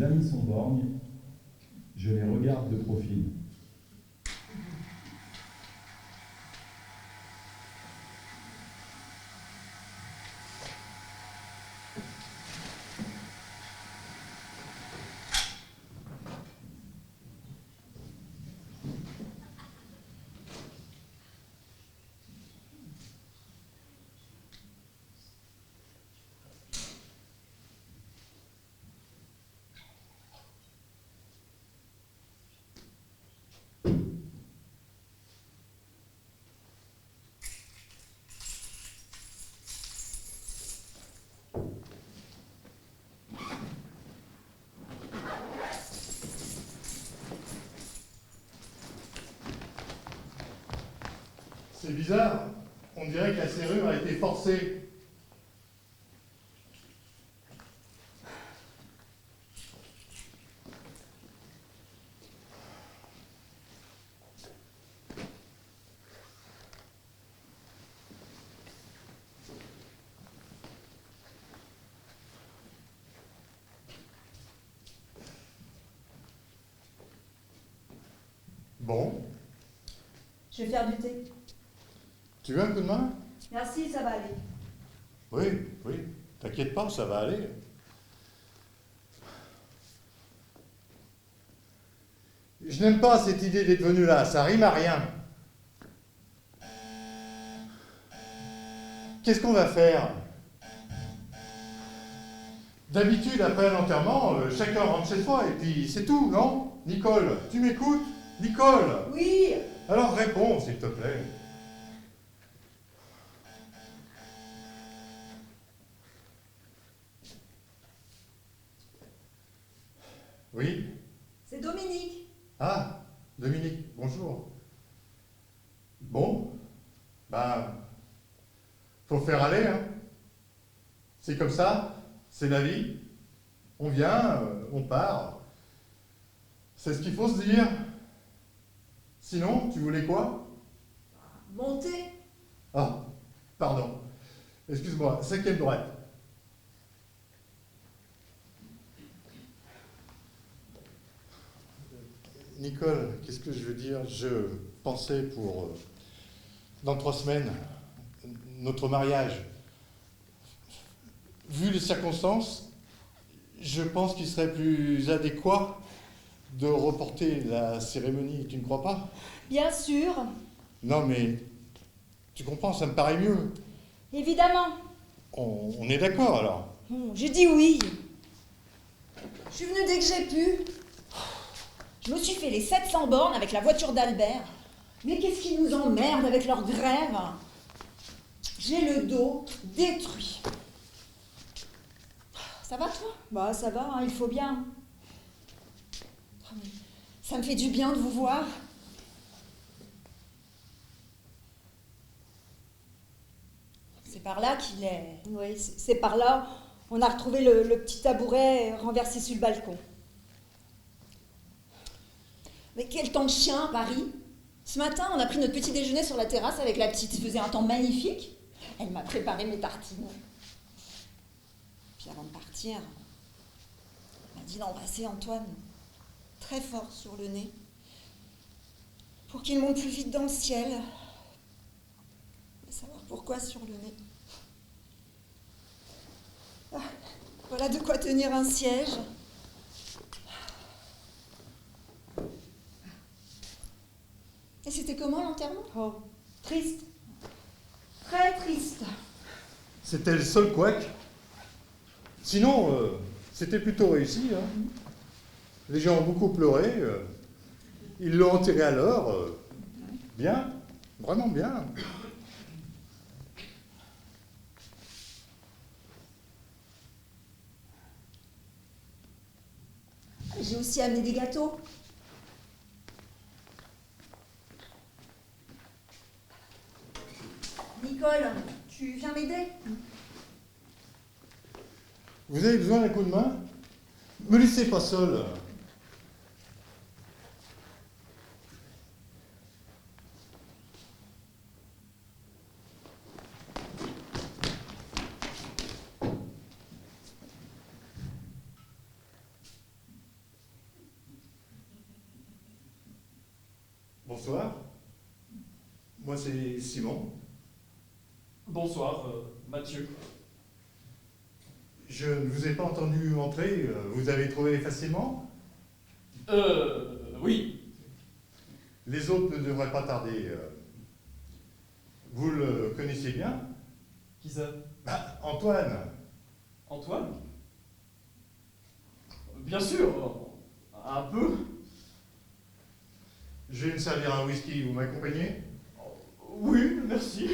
mes amis sont borgnes, je les regarde de profil. C'est bizarre, on dirait que la serrure a été forcée. Bon, Je vais faire du thé. tu veux un coup de main? Merci, ça va aller. Oui, oui, t'inquiète pas, ça va aller. Je n'aime pas cette idée d'être venu là, ça rime à rien. Qu'est-ce qu'on va faire? D'habitude, après un enterrement, chacun rentre chez soi et puis c'est tout, non? Nicole, tu m'écoutes? Nicole! Oui. Alors réponds, s'il te plaît. Oui? C'est Dominique. Ah, Dominique, bonjour. Bon, bah, faut faire aller, hein. C'est comme ça, c'est la vie. On vient, on part. C'est ce qu'il faut se dire. Sinon, tu voulais quoi? Monter. Ah, pardon. Excuse-moi, 5e droite. Nicole, qu'est-ce que je veux dire? Je pensais pour dans 3 semaines, notre mariage. Vu les circonstances, je pense qu'il serait plus adéquat de reporter la cérémonie, tu ne crois pas? Bien sûr. Non mais, tu comprends, ça me paraît mieux. Évidemment. On est d'accord alors? J'ai dit oui. Je suis venue dès que j'ai pu. Je me suis fait les 700 bornes avec la voiture d'Albert. Mais qu'est-ce qui nous emmerde avec leur grève? J'ai le dos détruit. Ça va toi? Bah ça va, hein, il faut bien. Oh, mais ça me fait du bien de vous voir. C'est par là qu'il est. Oui, c'est par là. On a retrouvé le petit tabouret renversé sur le balcon. Mais quel temps de chien à Paris! Ce matin, on a pris notre petit déjeuner sur la terrasse avec la petite. Il faisait un temps magnifique. Elle m'a préparé mes tartines. Puis avant de partir, elle m'a dit d'embrasser Antoine très fort sur le nez pour qu'il monte plus vite dans le ciel. Savoir pourquoi sur le nez. Ah, voilà de quoi tenir un siège. Et c'était comment l'enterrement? Oh, triste. Très triste. C'était le seul couac. Sinon, c'était plutôt réussi, hein. Les gens ont beaucoup pleuré. Ils l'ont enterré à l'heure. Bien, vraiment bien. J'ai aussi amené des gâteaux. Nicole, tu viens m'aider? Vous avez besoin d'un coup de main? Me laissez pas seul. Bonsoir. Moi, c'est Simon. Bonsoir, Mathieu. Je ne vous ai pas entendu entrer. Vous avez trouvé facilement? Oui. Les autres ne devraient pas tarder. Vous le connaissiez bien? Qui ça? Antoine. Antoine? Bien sûr, un peu. Je vais me servir un whisky. Vous m'accompagnez? Oui, merci.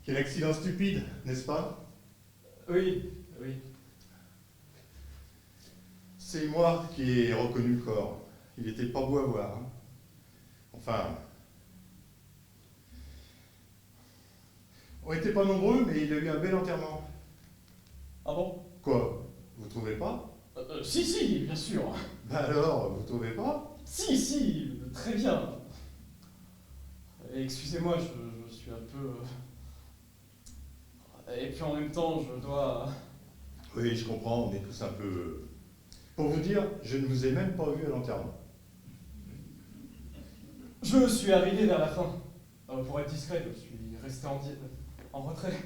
Quel accident stupide, n'est-ce pas? Oui. C'est moi qui ai reconnu le corps. Il n'était pas beau à voir. Hein. Enfin... On n'était pas nombreux, mais il a eu un bel enterrement. Ah bon? Quoi? Vous trouvez pas? Si, bien sûr. Bah alors, vous trouvez pas? Si, très bien. Excusez-moi, je suis un peu... Et puis en même temps, je dois... Oui, je comprends, on est tous un peu... Pour vous dire, je ne vous ai même pas vu à l'enterrement. Je suis arrivé vers la fin. Pour être discret, je suis resté en retrait.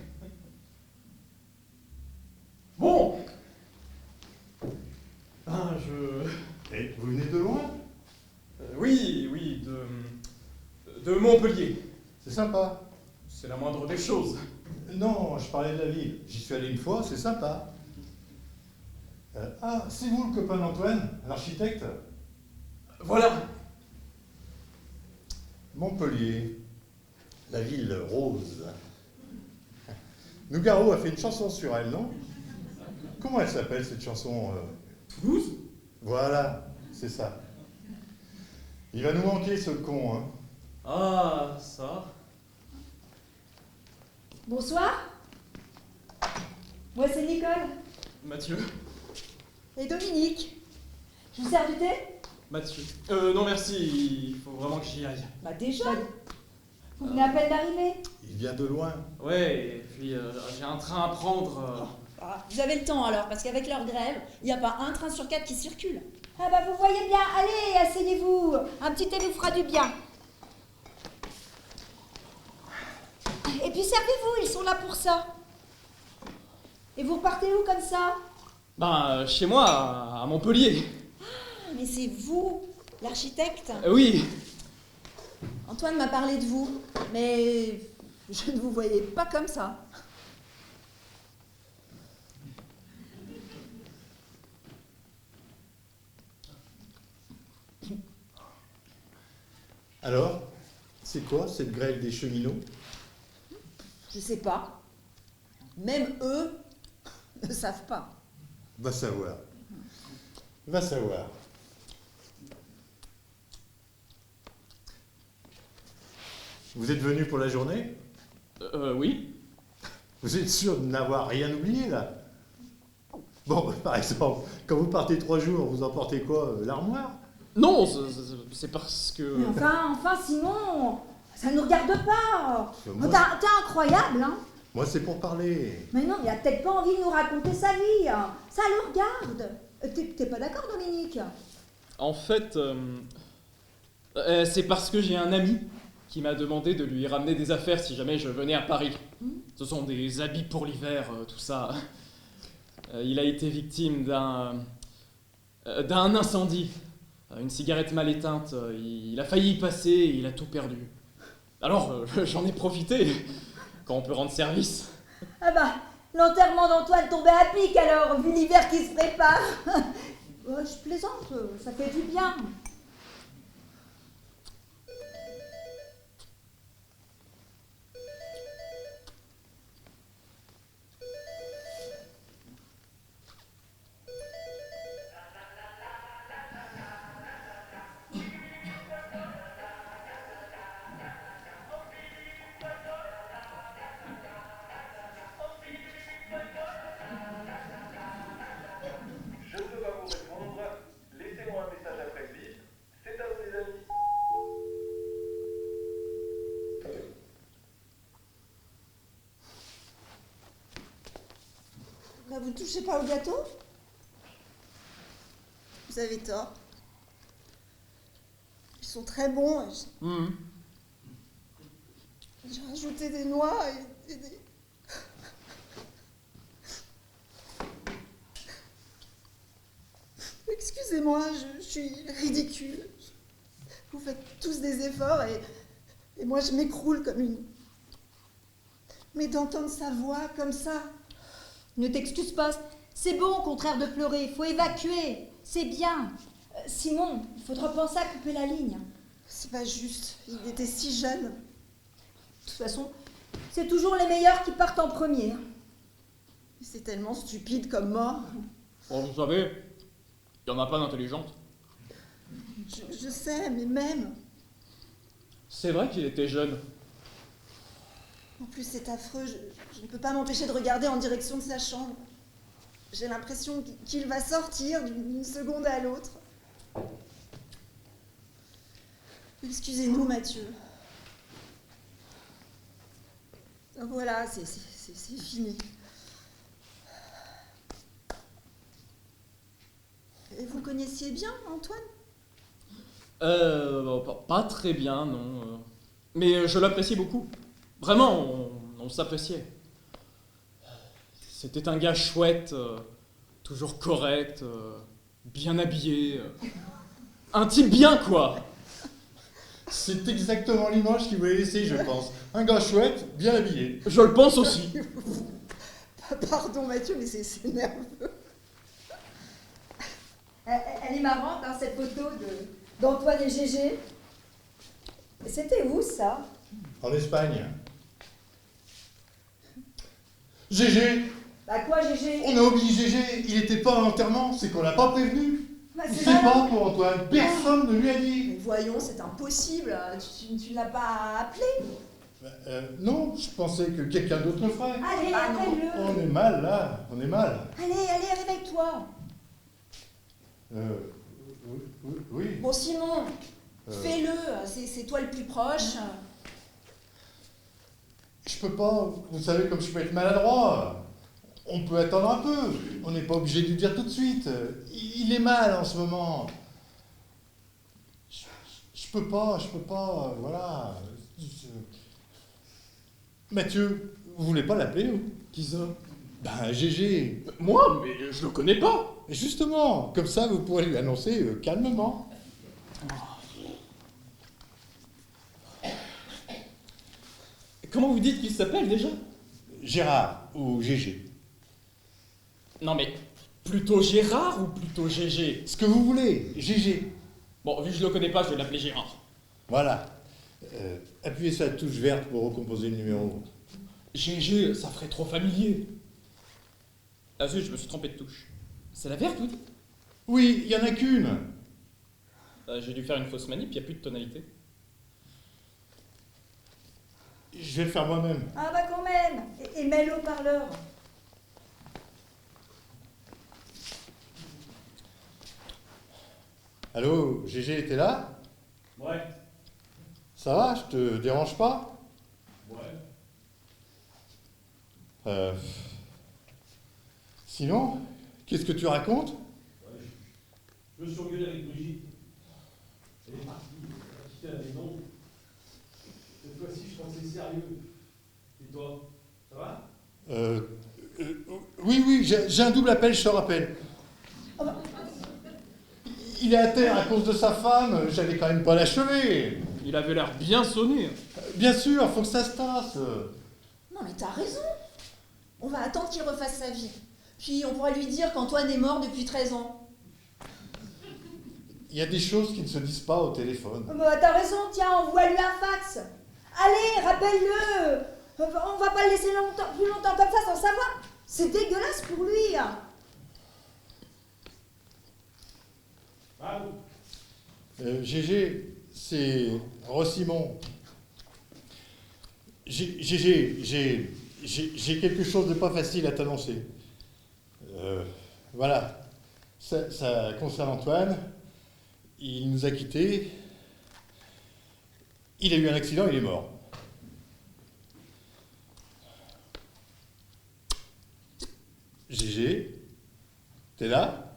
Bon. Et vous venez de loin? Oui, de Montpellier. C'est sympa. C'est la moindre des choses. Non, je parlais de la ville. J'y suis allé une fois, c'est sympa. C'est vous le copain d'Antoine, l'architecte? Voilà. Montpellier, la ville rose. Nougaro a fait une chanson sur elle, non? Comment elle s'appelle cette chanson? Toulouse? Voilà, c'est ça. Il va nous manquer ce con, hein. Ah, ça. Bonsoir. Moi, c'est Nicole. Mathieu. Et Dominique. Je vous sers du thé? Mathieu. Non merci, il faut vraiment que j'y aille. Bah déjà. Vous venez à peine d'arriver. Il vient de loin. Ouais, et puis j'ai un train à prendre. Ah, vous avez le temps alors, parce qu'avec leur grève, il n'y a pas un train sur 4 qui circule. Ah bah vous voyez bien, allez, asseyez-vous. Un petit thé vous fera du bien. Et puis servez-vous, ils sont là pour ça. Et vous repartez où comme ça? Chez moi, à Montpellier. Ah, mais c'est vous, l'architecte. Oui. Antoine m'a parlé de vous, mais je ne vous voyais pas comme ça. Alors, c'est quoi cette grève des cheminots? Je sais pas. Même eux ne savent pas. Va savoir. Va savoir. Vous êtes venu pour la journée? Oui. Vous êtes sûr de n'avoir rien oublié, là? Bon, par exemple, quand vous partez 3 jours, vous emportez quoi? L'armoire? Non, c'est parce que... Mais enfin, Simon, ça ne nous regarde pas. Moi, T'es incroyable, hein. moi, c'est pour parler. Mais non, il a peut-être pas envie de nous raconter sa vie. Ça le regarde. T'es pas d'accord, Dominique? En fait, c'est parce que j'ai un ami qui m'a demandé de lui ramener des affaires si jamais je venais à Paris. Ce sont des habits pour l'hiver, tout ça. Il a été victime d'un incendie. Une cigarette mal éteinte, il a failli y passer et il a tout perdu. Alors, j'en ai profité, quand on peut rendre service. Ah bah, l'enterrement d'Antoine tombait à pic alors, vu l'hiver qui se prépare. Je plaisante, ça fait du bien. Je ne peux pas vous répondre. Laissez-moi un message après le bip Bah, vous ne touchez pas au gâteau? Vous avez tort. Ils sont très bons. Mhm. J'ai rajouté des noix et des... Excusez-moi, je suis ridicule. Vous faites tous des efforts et moi je m'écroule comme une... Mais d'entendre sa voix comme ça... Ne t'excuse pas, c'est bon au contraire de pleurer, il faut évacuer, c'est bien. Simon, il faudra penser à couper la ligne. C'est pas juste, il était si jeune. De toute façon, c'est toujours les meilleurs qui partent en premier. C'est tellement stupide comme mort. Bon, vous savez, il n'y en a pas d'intelligente. Je sais, mais même... C'est vrai qu'il était jeune. En plus, c'est affreux, je ne peux pas m'empêcher de regarder en direction de sa chambre. J'ai l'impression qu'il va sortir d'une seconde à l'autre. Excusez-nous, Mathieu. Voilà, c'est fini. Et vous connaissiez bien Antoine? Pas très bien, non. Mais je l'appréciais beaucoup. Vraiment, on s'appréciait. C'était un gars chouette, toujours correct, bien habillé. Un type bien, quoi. C'est exactement l'image qu'il voulait laisser, je pense. Un gars chouette, bien habillé. Je le pense aussi. Pardon Mathieu, mais c'est nerveux. Elle est marrante, hein, cette photo d'Antoine et Gégé. C'était où, ça? En Espagne. Gégé, Bah quoi, Gégé? on a oublié Gégé, il était pas à l'enterrement, c'est qu'on l'a pas prévenu. Bah, Il c'est sait malin. pas pour Antoine, personne ne lui a dit. Mais voyons, c'est impossible. Tu ne l'as pas appelé? Non, je pensais que quelqu'un d'autre le ferait. Allez, Ah, non. appelle-le. On est mal là, on est mal. Allez, réveille-toi. Oui. Bon Simon, Euh. fais-le, c'est toi le plus proche. Je peux pas, vous savez comme je peux être maladroit. On peut attendre un peu, on n'est pas obligé de lui dire tout de suite. Il est mal en ce moment. Je peux pas, voilà. Mathieu, vous voulez pas l'appeler vous? Qui ça? Ben Gégé. Moi, mais je le connais pas. Justement, comme ça vous pourrez lui annoncer calmement. Comment vous dites qu'il s'appelle déjà? Gérard ou Gégé. Non mais, plutôt Gérard ou plutôt Gégé? Ce que vous voulez, Gégé. Bon, vu que je le connais pas, je vais l'appeler Gérard. Voilà. Appuyez sur la touche verte pour recomposer le numéro. Gégé, ça ferait trop familier. Ah zut, je me suis trompé de touche. C'est la verte, vous dites? Oui, il y en a qu'une. J'ai dû faire une fausse manip, il n'y a plus de tonalité. Je vais le faire moi-même. Ah bah quand même. Et mets le haut-parleur. Allô, Gégé, t'es là? Ouais. Ça va, je te dérange pas? Ouais. Sinon, qu'est-ce que tu racontes? Je me suis engueulé avec Brigitte. Elle est partie, elle a quitté la maison. Cette fois-ci, je pensais sérieux. Et toi, ça va? Oui, j'ai un double appel, je te rappelle. Il est à terre à cause de sa femme, j'allais quand même pas l'achever. Il avait l'air bien sonné. Bien sûr, faut que ça se tasse. Non mais t'as raison. On va attendre qu'il refasse sa vie. Puis on pourra lui dire qu'Antoine est mort depuis 13 ans. Il y a des choses qui ne se disent pas au téléphone. Bah, t'as raison, tiens, envoie-lui un fax. Allez, rappelle-le. On va pas le laisser plus longtemps comme ça sans savoir. C'est dégueulasse pour lui. Ah, Gégé, c'est Rossimon. Gégé, j'ai quelque chose de pas facile à t'annoncer. Voilà, ça concerne Antoine. Il nous a quittés. Il a eu un accident, il est mort. Gégé, t'es là?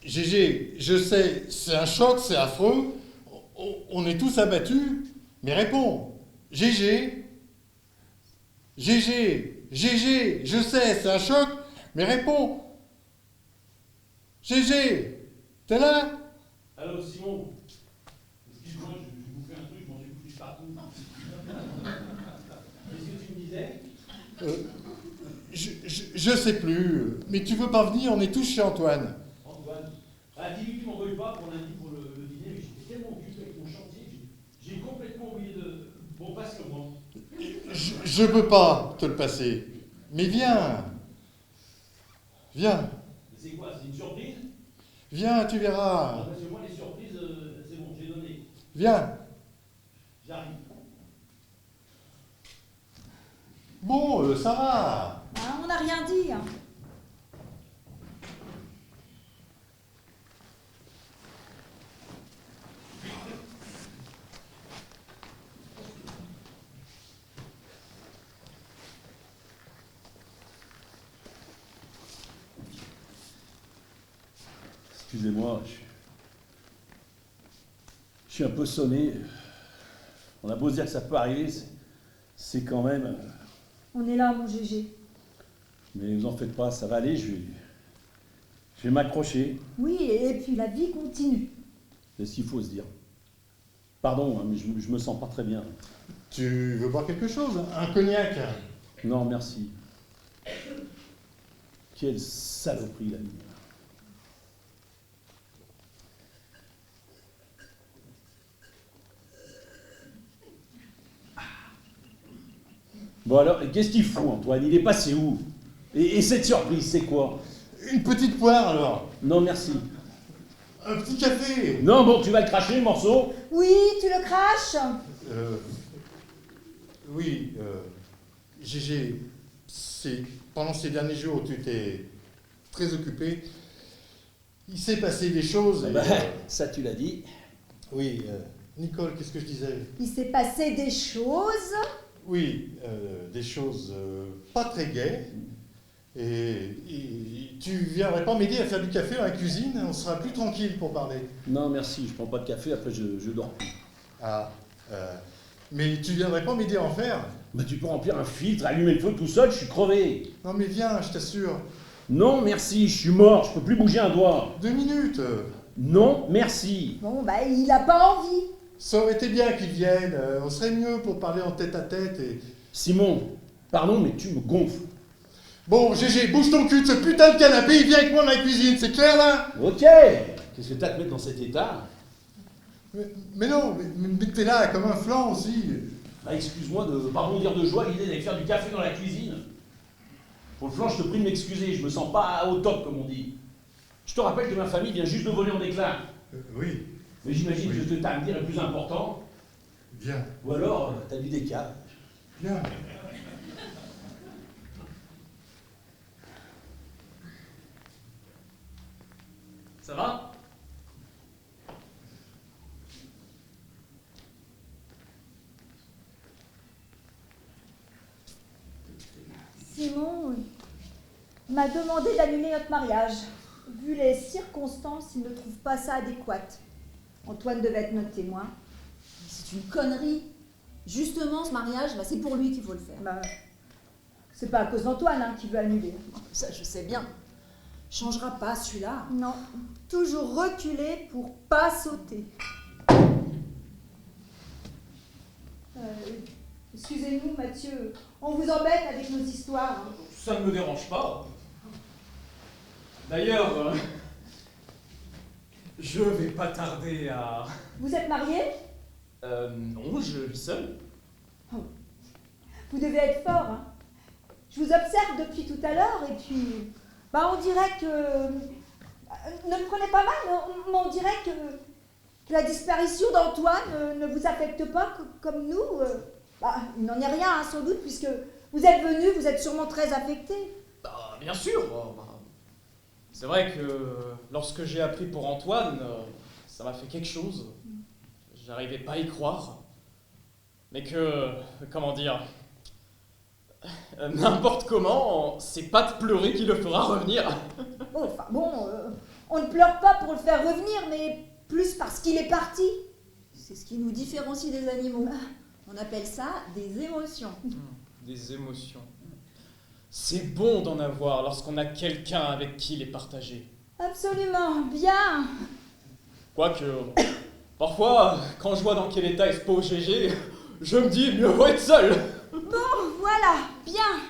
Gégé, je sais, c'est un choc, c'est affreux. On est tous abattus. Mais réponds. Gégé. Gégé. Gégé, je sais, c'est un choc. Mais réponds. Gégé, t'es là? Allô, Simon. Excuse-moi, je vous fais un truc, je m'en suis foutu partout. Qu'est-ce que tu me disais? Je sais plus. Mais tu veux pas venir, on est tous chez Antoine. Antoine. Ah, dis-lui que tu m'envoies pas pour lundi pour le dîner, mais j'étais tellement occupé avec mon chantier que j'ai complètement oublié de. Bon, passe sur moi. Je peux pas te le passer. Mais viens. Viens. C'est quoi? C'est une surprise? Viens, tu Non, verras. parce que moi, les surprises, c'est bon, j'ai donné. Viens. J'arrive. Bon, ça va. Ah, on n'a rien dit. Hein. Excusez-moi, je suis un peu sonné. On a beau se dire que ça peut arriver, c'est quand même... On est là, mon Gégé. Mais vous en faites pas, ça va aller, je vais m'accrocher. Oui, et puis la vie continue. C'est ce qu'il faut se dire. Pardon, hein, mais je me sens pas très bien. Tu veux boire quelque chose? Un cognac? Non, merci. Quelle saloperie, la vie. Bon alors, qu'est-ce qu'il fout, Antoine? Il est passé où? Et cette surprise, c'est quoi? Une petite poire alors. Non, merci. Un petit café. Non, bon, tu vas le cracher, le morceau? Oui, tu le craches. Oui, Gégé, pendant ces derniers jours, tu t'es très occupé. Il s'est passé des choses. Et, ça, tu l'as dit. oui, Nicole, qu'est-ce que je disais? Il s'est passé des choses. Oui, des choses pas très gaies. Et tu viendrais pas m'aider à faire du café dans la cuisine? On sera plus tranquille pour parler. Non, merci, je prends pas de café, après je dors. Ah, mais tu viendrais pas m'aider à en faire? Bah, tu peux remplir un filtre, allumer le feu tout seul, je suis crevé. Non mais viens, je t'assure. Non, merci, je suis mort, je peux plus bouger un doigt. 2 minutes. Non, merci. Bon, bah, il a pas envie. Ça aurait été bien qu'il vienne. On serait mieux pour parler en tête à tête et... Simon, pardon, mais tu me gonfles. Bon, Gégé, bouge ton cul de ce putain de canapé, il vient avec moi dans la cuisine, c'est clair là? Ok. Qu'est-ce que t'as à te mettre dans cet état? Mais non, mais t'es là comme un flanc aussi. Ah, excuse-moi de pas bondir de joie à l'idée d'aller faire du café dans la cuisine. Pour le flanc, je te prie de m'excuser, je me sens pas au top, comme on dit. Je te rappelle que ma famille vient juste de voler en déclin. Oui, Mais j'imagine Oui. que ce que t'as à me dire est plus important. viens, Ou alors, t'as du décalage. viens. Ça va? Simon m'a demandé d'annuler notre mariage. Vu les circonstances, il ne trouve pas ça adéquat. Antoine devait être notre témoin. C'est une connerie. Justement, ce mariage, bah, c'est pour lui qu'il faut le faire. Bah, c'est pas à cause d'Antoine hein, qui veut annuler. Ça, je sais bien. Changera pas celui-là. Non, toujours reculer pour pas sauter. Excusez-nous, Mathieu, on vous embête avec nos histoires. Ça ne me dérange pas. D'ailleurs, je vais pas tarder à... Vous êtes mariés? Non, je vis seul. Vous devez être fort. Hein. Je vous observe depuis tout à l'heure et puis, bah, on dirait que... Ne me prenez pas mal, mais on dirait que la disparition d'Antoine ne vous affecte pas comme nous. Bah, il n'en est rien, hein, sans doute, puisque vous êtes venu, vous êtes sûrement très affecté. Bah, bien sûr. C'est vrai que lorsque j'ai appris pour Antoine, ça m'a fait quelque chose. J'arrivais pas à y croire. Mais que, comment dire, N'importe comment, c'est pas de pleurer qui le fera revenir. Enfin bon, on ne pleure pas pour le faire revenir, mais plus parce qu'il est parti. C'est ce qui nous différencie des animaux. On appelle ça des émotions. Des émotions. C'est bon d'en avoir lorsqu'on a quelqu'un avec qui les partager. Absolument, bien. Quoique, parfois, quand je vois dans quel état est ce pauvre GG, je me dis mieux vaut être seul. Bon, voilà, bien.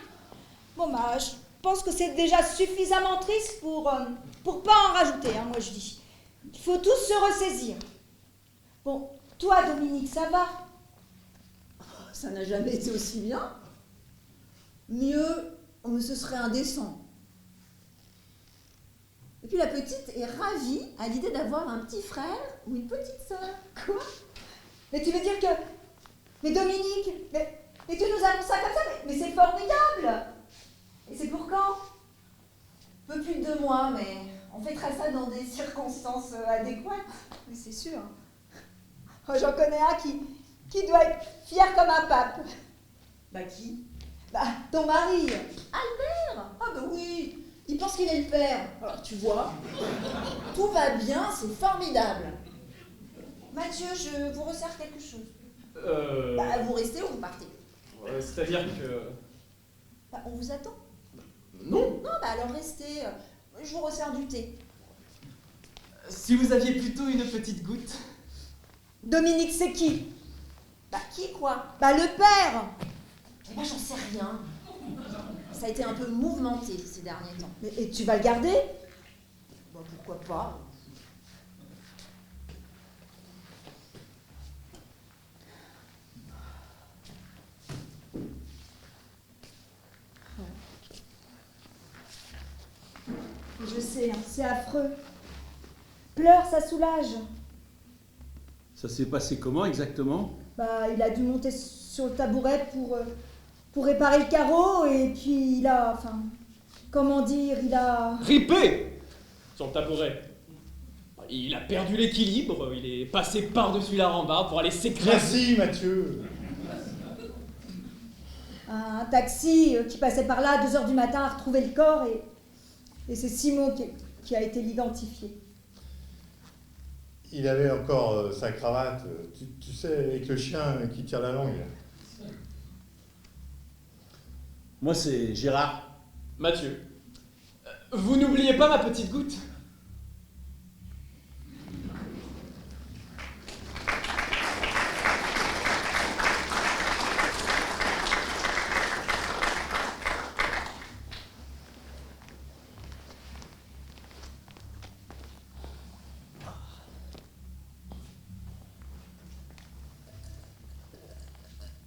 Bon, bah, je pense que c'est déjà suffisamment triste pour pas en rajouter, hein, moi je dis. Il faut tous se ressaisir. Bon, toi, Dominique, ça va? Ça n'a jamais été aussi bien. Mieux, mais ce serait indécent. Et puis la petite est ravie à l'idée d'avoir un petit frère ou une petite sœur. Quoi? Mais tu veux dire que... Mais Dominique, mais tu nous annonces ça comme ça, mais c'est formidable. Et c'est pour quand? Un peu plus de 2 mois, mais on fêtera ça dans des circonstances adéquates. Mais c'est sûr. Oh, j'en connais un qui doit être fier comme un pape. Bah qui? Bah, ton mari. Albert! Ah bah oui, il pense qu'il est le père. Alors tu vois, tout va bien, c'est formidable. Mathieu, je vous resserre quelque chose. Bah vous restez ou vous partez? C'est-à-dire que... Bah, on vous attend. Non. Non, bah alors restez. Je vous resserre du thé. Si vous aviez plutôt une petite goutte... Dominique, c'est qui? Bah qui quoi? Bah, le père. Eh ben j'en sais rien. Ça a été un peu mouvementé ces derniers temps. Et tu vas le garder? Bah pourquoi pas? Je sais, hein, c'est affreux. Pleure, ça soulage. Ça s'est passé comment exactement? Bah, il a dû monter sur le tabouret pour réparer le carreau, et puis il a, enfin, comment dire, il a... Ripé sur le tabouret. Il a perdu l'équilibre, il est passé par-dessus la rambarde pour aller s'écraser. Merci Mathieu. Un taxi qui passait par là à 2h du matin a retrouvé le corps, et c'est Simon qui a été l'identifier. Il avait encore sa cravate, tu sais, avec le chien qui tire la langue. Moi, c'est Gérard. Mathieu, vous n'oubliez pas ma petite goutte?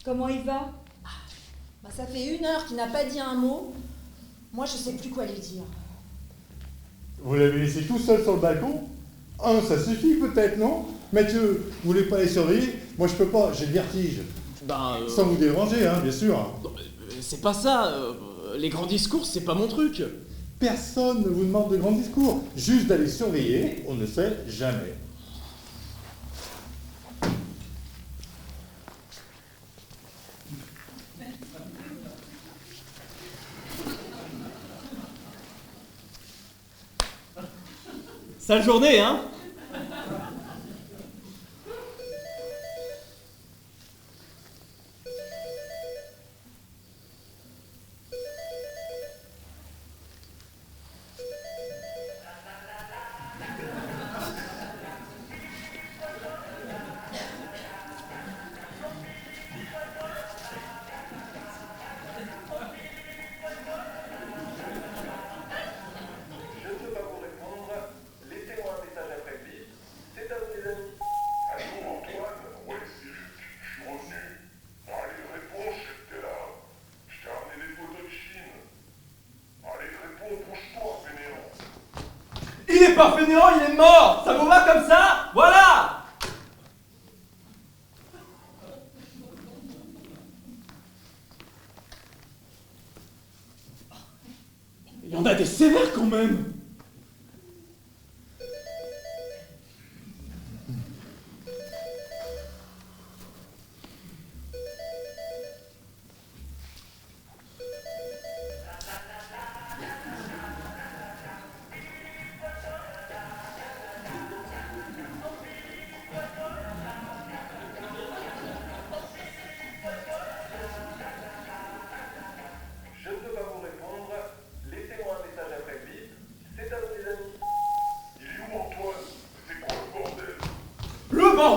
Comment il va? Bah ça fait 1 heure qu'il n'a pas dit un mot. Moi je sais plus quoi lui dire. Vous l'avez laissé tout seul sur le balcon? Ça suffit peut-être, non? Mathieu, vous voulez pas les surveiller? Moi je peux pas, j'ai le vertige. Sans vous déranger, hein, bien sûr. Non, c'est pas ça. Les grands discours, c'est pas mon truc. Personne ne vous demande de grands discours. Juste d'aller surveiller, on ne sait jamais. Sale journée, hein? Il est pas fainéant, il est mort! Ça vous va comme ça? Voilà! Il y en a des sévères quand même!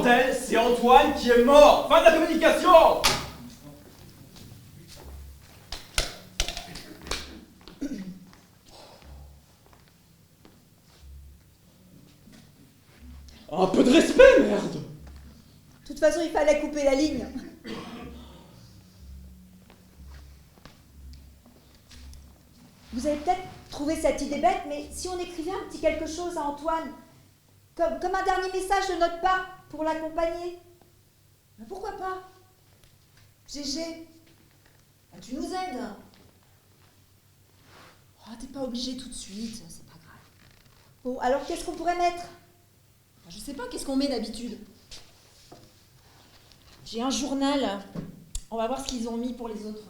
bordel, c'est Antoine qui est mort. Fin de la communication. Un peu de respect, merde! De toute façon, il fallait couper la ligne. Vous avez peut-être trouvé cette idée bête, mais si on écrivait un petit quelque chose à Antoine, comme un dernier message de notre part pour l'accompagner, ben pourquoi pas? GG, bah, tu nous aides. Oh, t'es pas obligé tout de suite, c'est pas grave. Bon, alors qu'est-ce qu'on pourrait mettre? Bah, je sais pas, qu'est-ce qu'on met d'habitude? J'ai un journal. On va voir ce qu'ils ont mis pour les autres.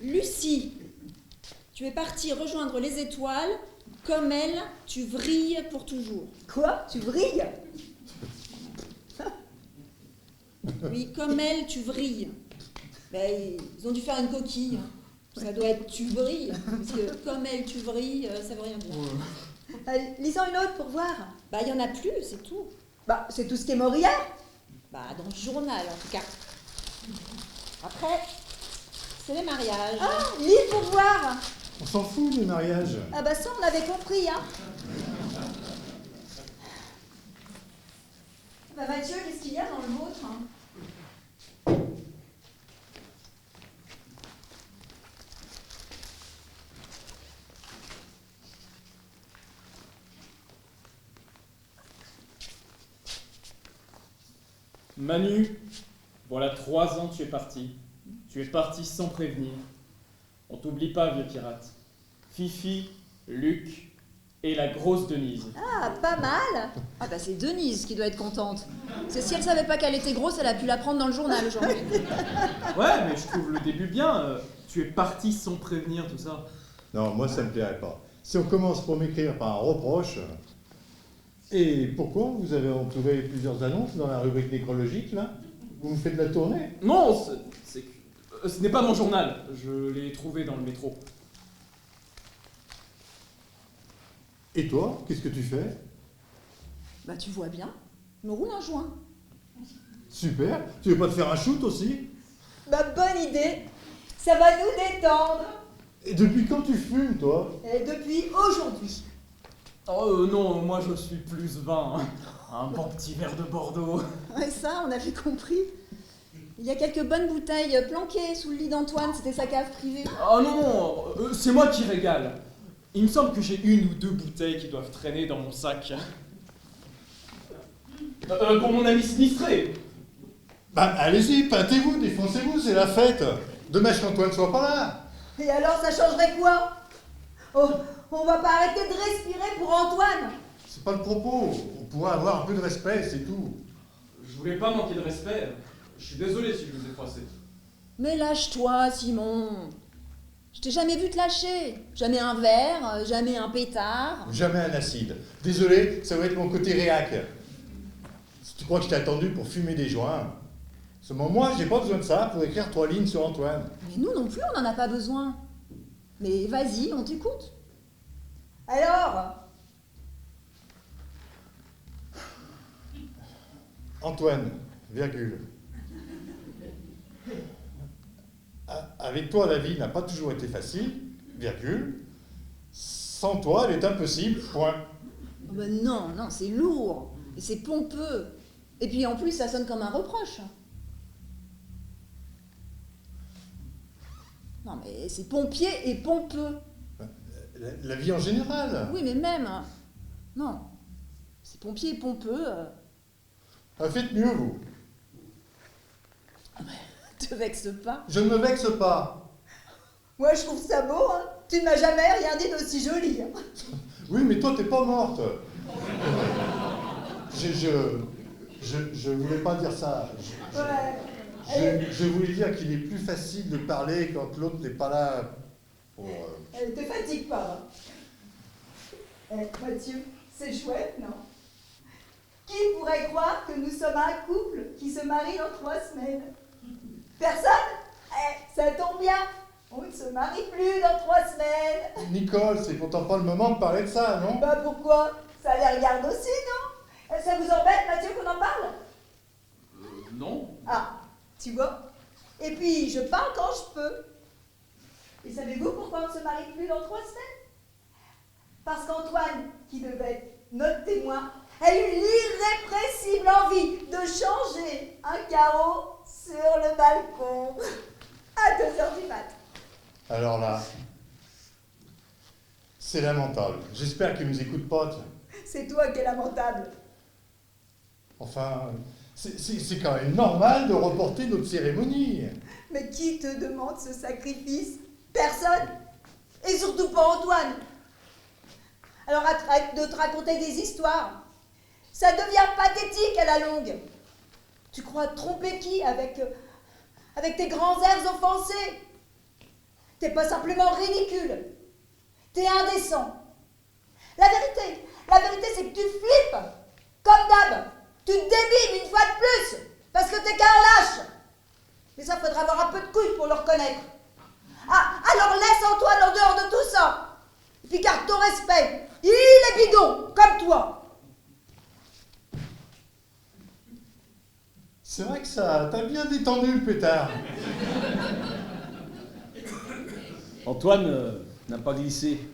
Lucie, tu es partie rejoindre les étoiles. Comme elle, tu vrilles pour toujours. Quoi? Tu vrilles? Oui, comme elle, tu vrilles. Ben, ils ont dû faire une coquille. Ça doit être tu brilles. Parce que comme elle, tu vrilles, ça veut rien dire. Allez, lisons une autre pour voir. Bah, il y en a plus, c'est tout. Bah, c'est tout ce qui est mort hier. Bah, dans le journal, en tout cas. Après, c'est les mariages. Ah, lis pour voir. On s'en fout des mariages. Ah bah ça, on avait compris, hein. Bah, Mathieu, qu'est-ce qu'il y a dans le vôtre, hein? Manu, voilà 3 ans que tu es parti. Tu es parti sans prévenir. On t'oublie pas, vieux pirate. Fifi, Luc et la grosse Denise. Ah, pas mal. Ah bah c'est Denise qui doit être contente. C'est si elle savait pas qu'elle était grosse, elle a pu l'apprendre dans le journal aujourd'hui. Ouais, mais je trouve le début bien. Tu es parti sans prévenir, tout ça. Non, moi ça me plairait pas. Si on commence pour m'écrire par un reproche... Et pourquoi vous avez entouré plusieurs annonces dans la rubrique nécrologique, là? Vous me faites de la tournée? Non, ce n'est pas mon journal. Je l'ai trouvé dans le métro. Et toi, qu'est-ce que tu fais? Bah tu vois bien, je me roule un joint. Super. Tu veux pas te faire un shoot aussi? Bah, bonne idée. Ça va nous détendre. Et depuis quand tu fumes, toi? Et depuis aujourd'hui. Oh non, moi je suis plus vin. Hein. Un bon petit verre de Bordeaux. Ouais, ça, on avait compris. Il y a quelques bonnes bouteilles planquées sous le lit d'Antoine, c'était sa cave privée. Oh non, c'est moi qui régale. Il me semble que j'ai 1 ou 2 bouteilles qui doivent traîner dans mon sac. Pour mon ami sinistré. Bah allez-y, peintez-vous, défoncez-vous, c'est la fête. Dommage qu'Antoine soit pas là. Et alors, ça changerait quoi? Oh, on va pas arrêter de respirer pour Antoine. C'est pas le propos. On pourrait avoir un peu de respect, c'est tout. Je voulais pas manquer de respect. Je suis désolé si je vous ai froissé. Mais lâche-toi, Simon. Je t'ai jamais vu te lâcher. Jamais un verre, jamais un pétard. Jamais un acide. Désolé, ça va être mon côté réac. Si tu crois que je t'ai attendu pour fumer des joints, seulement moi, j'ai pas besoin de ça pour écrire 3 lignes sur Antoine. Mais nous non plus, on n'en a pas besoin. Mais vas-y, on t'écoute. Alors? Antoine, virgule. Avec toi, la vie n'a pas toujours été facile, virgule. Sans toi, elle est impossible, point. Oh ben non, c'est lourd. Et c'est pompeux. Et puis en plus, ça sonne comme un reproche. Non mais c'est pompier et pompeux. La vie en général. Oui, mais même. Non. C'est pompier et pompeux. Faites mieux, vous. Te vexe pas. Je ne me vexe pas. Moi, je trouve ça beau, hein. Tu ne m'as jamais rien dit d'aussi joli. Hein. Oui, mais toi, t'es pas morte. Je voulais pas dire ça. Ouais. Je voulais dire qu'il est plus facile de parler quand l'autre n'est pas là pour... Elle te fatigue pas. Hein. Mathieu, c'est chouette, non? Qui pourrait croire que nous sommes un couple qui se marie dans 3 semaines? Personne? Ça tombe bien. On ne se marie plus dans 3 semaines. Nicole, c'est pourtant pas le moment de parler de ça, non? Bah pourquoi? Ça les regarde aussi, non? Ça vous embête, Mathieu, qu'on en parle? Non. Ah, tu vois? Et puis, je parle quand je peux. Et savez-vous pourquoi on ne se marie plus dans 3 semaines? Parce qu'Antoine, qui devait être notre témoin, a eu l'irrépressible envie de changer un carreau sur le balcon à 2h du matin. Alors là, c'est lamentable. J'espère qu'il nous écoute pas. Tiens. C'est toi qui es lamentable. Enfin, c'est quand même normal de reporter notre cérémonie. Mais qui te demande ce sacrifice? Personne. Et surtout pas Antoine. Alors arrête de te raconter des histoires. Ça devient pathétique à la longue. Tu crois tromper qui avec tes grands airs offensés? T'es pas simplement ridicule. T'es indécent. La vérité c'est que tu flippes. Comme d'hab. Tu te débimes une fois de plus. Parce que t'es qu'un lâche. Mais ça faudra avoir un peu de couilles pour le reconnaître. Ah, alors laisse Antoine en dehors de tout ça. Et puis garde ton respect. Il est bidon, comme toi. C'est vrai que ça t'a bien détendu le pétard. Antoine n'a pas glissé.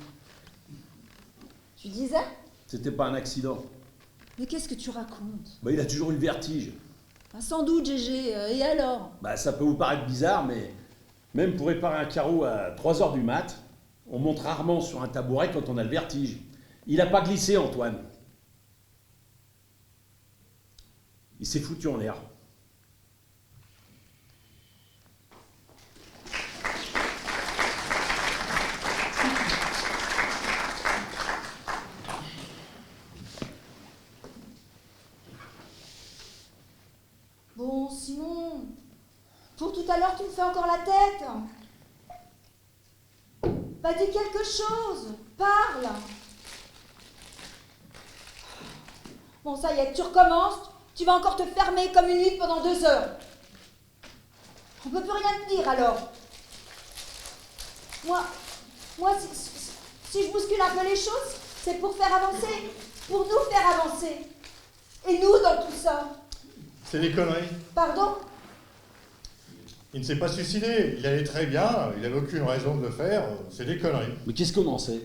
Tu disais? C'était pas un accident. Mais qu'est-ce que tu racontes? Bah, il a toujours eu le vertige. Ah, sans doute, Gégé. Et alors? Bah, ça peut vous paraître bizarre, mais même pour réparer un carreau à 3h du mat', on monte rarement sur un tabouret quand on a le vertige. Il n'a pas glissé, Antoine. Il s'est foutu en l'air. Bon, Simon, pour tout à l'heure, tu me fais encore la tête. Bah, dis quelque chose. Parle. Bon, ça y est, tu recommences. Tu vas encore te fermer comme une huître pendant 2 heures. On peut plus rien te dire, alors. Moi, si je bouscule un peu les choses, c'est pour faire avancer. Pour nous faire avancer. Et nous, dans tout ça. C'est des conneries. Pardon? Il ne s'est pas suicidé. Il allait très bien. Il n'avait aucune raison de le faire. C'est des conneries. Mais qu'est-ce qu'on en sait?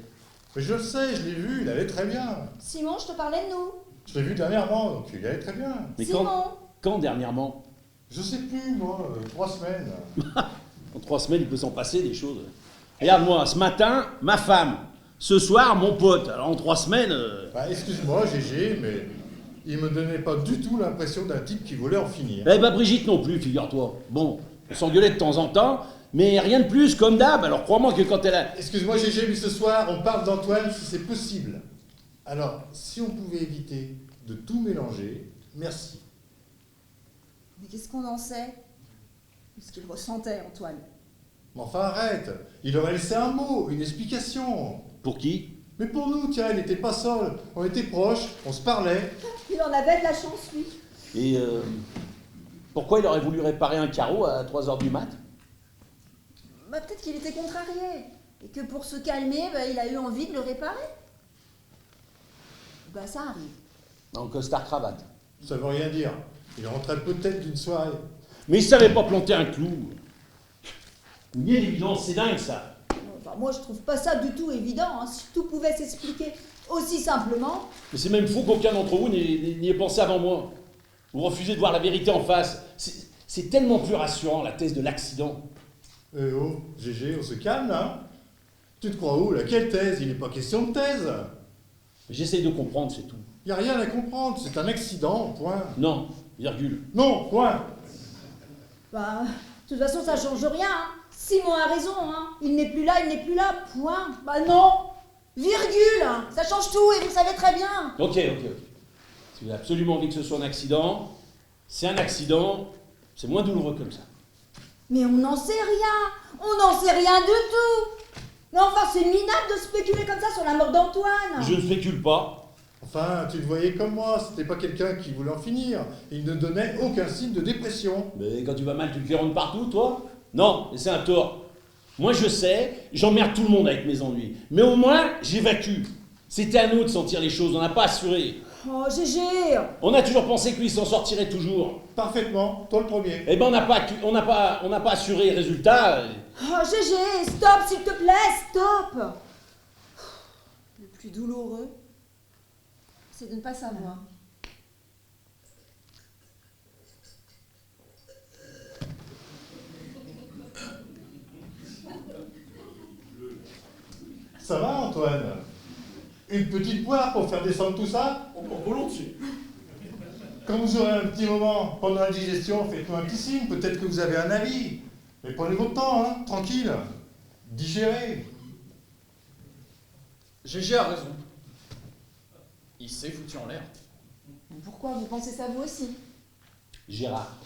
Mais je le sais, je l'ai vu. Il allait très bien. Simon, je te parlais de nous. Je l'ai vu dernièrement, donc il allait très bien. Mais Simon. quand dernièrement? Je sais plus, moi. 3 semaines. En 3 semaines, il peut s'en passer des choses. Regarde-moi, ce matin, ma femme. Ce soir, mon pote. Alors en 3 semaines... Bah, excuse-moi, Gégé, mais il me donnait pas du tout l'impression d'un type qui voulait en finir. Eh ben Brigitte non plus, figure-toi. Bon, on s'engueulait de temps en temps, mais rien de plus, comme d'hab. Alors crois-moi que quand elle a... Excuse-moi, Gégé, mais ce soir, on parle d'Antoine si c'est possible. Alors, si on pouvait éviter de tout mélanger, merci. Mais qu'est-ce qu'on en sait? Ce qu'il ressentait, Antoine. Mais enfin, arrête. Il aurait laissé un mot, une explication. Pour qui? Mais pour nous, tiens, il n'était pas seul. On était proches, on se parlait. Il en avait de la chance, lui. Et pourquoi il aurait voulu réparer un carreau à 3h du mat'? Bah, peut-être qu'il était contrarié. Et que pour se calmer, bah, il a eu envie de le réparer. Bah, ça arrive. En costard-cravate. Ça veut rien dire. Il rentrait peut-être d'une soirée. Mais il savait pas planter un clou. Ni l'évidence, c'est dingue ça. Enfin, moi, je trouve pas ça du tout évident. Hein. Si tout pouvait s'expliquer aussi simplement. Mais c'est même fou qu'aucun d'entre vous n'y ait pensé avant moi. Vous refusez de voir la vérité en face. C'est tellement plus rassurant, la thèse de l'accident. Eh oh, Gégé, on se calme, là. Tu te crois où, là? Quelle thèse? Il n'est pas question de thèse. J'essaye de comprendre, c'est tout. Il n'y a rien à comprendre. C'est un accident, point. Non, virgule. Non, point. Bah, de toute façon, ça change rien. Hein. Simon a raison. Hein. Il n'est plus là, point. Bah non. Virgule. Hein. Ça change tout et vous le savez très bien. Ok. Si vous avez absolument envie que ce soit un accident, c'est un accident, c'est moins douloureux comme ça. Mais on n'en sait rien. On n'en sait rien du tout. Mais enfin, c'est minable de spéculer comme ça sur la mort d'Antoine. Je ne spécule pas. Enfin, tu le voyais comme moi, c'était pas quelqu'un qui voulait en finir. Il ne donnait aucun signe de dépression. Mais quand tu vas mal, tu le fais rendre partout, toi? Non, c'est un tort. Moi, je sais, j'emmerde tout le monde avec mes ennuis. Mais au moins, j'évacue. C'était à nous de sentir les choses, on n'a pas assuré. Oh, Gégé! On a toujours pensé que lui s'en sortirait toujours. Parfaitement, toi le premier. Eh ben, on n'a pas assuré. Résultat, Oh, Gégé, stop, s'il te plaît, stop! Le plus douloureux, c'est de ne pas savoir. Ça va, Antoine? Une petite poire pour faire descendre tout ça? Volontiers. Quand vous aurez un petit moment pendant la digestion, faites-nous un petit signe, peut-être que vous avez un avis. Mais prenez votre temps, hein, tranquille. Digérez. Gégé a raison. Il s'est foutu en l'air. Pourquoi vous pensez ça vous aussi? Gérard.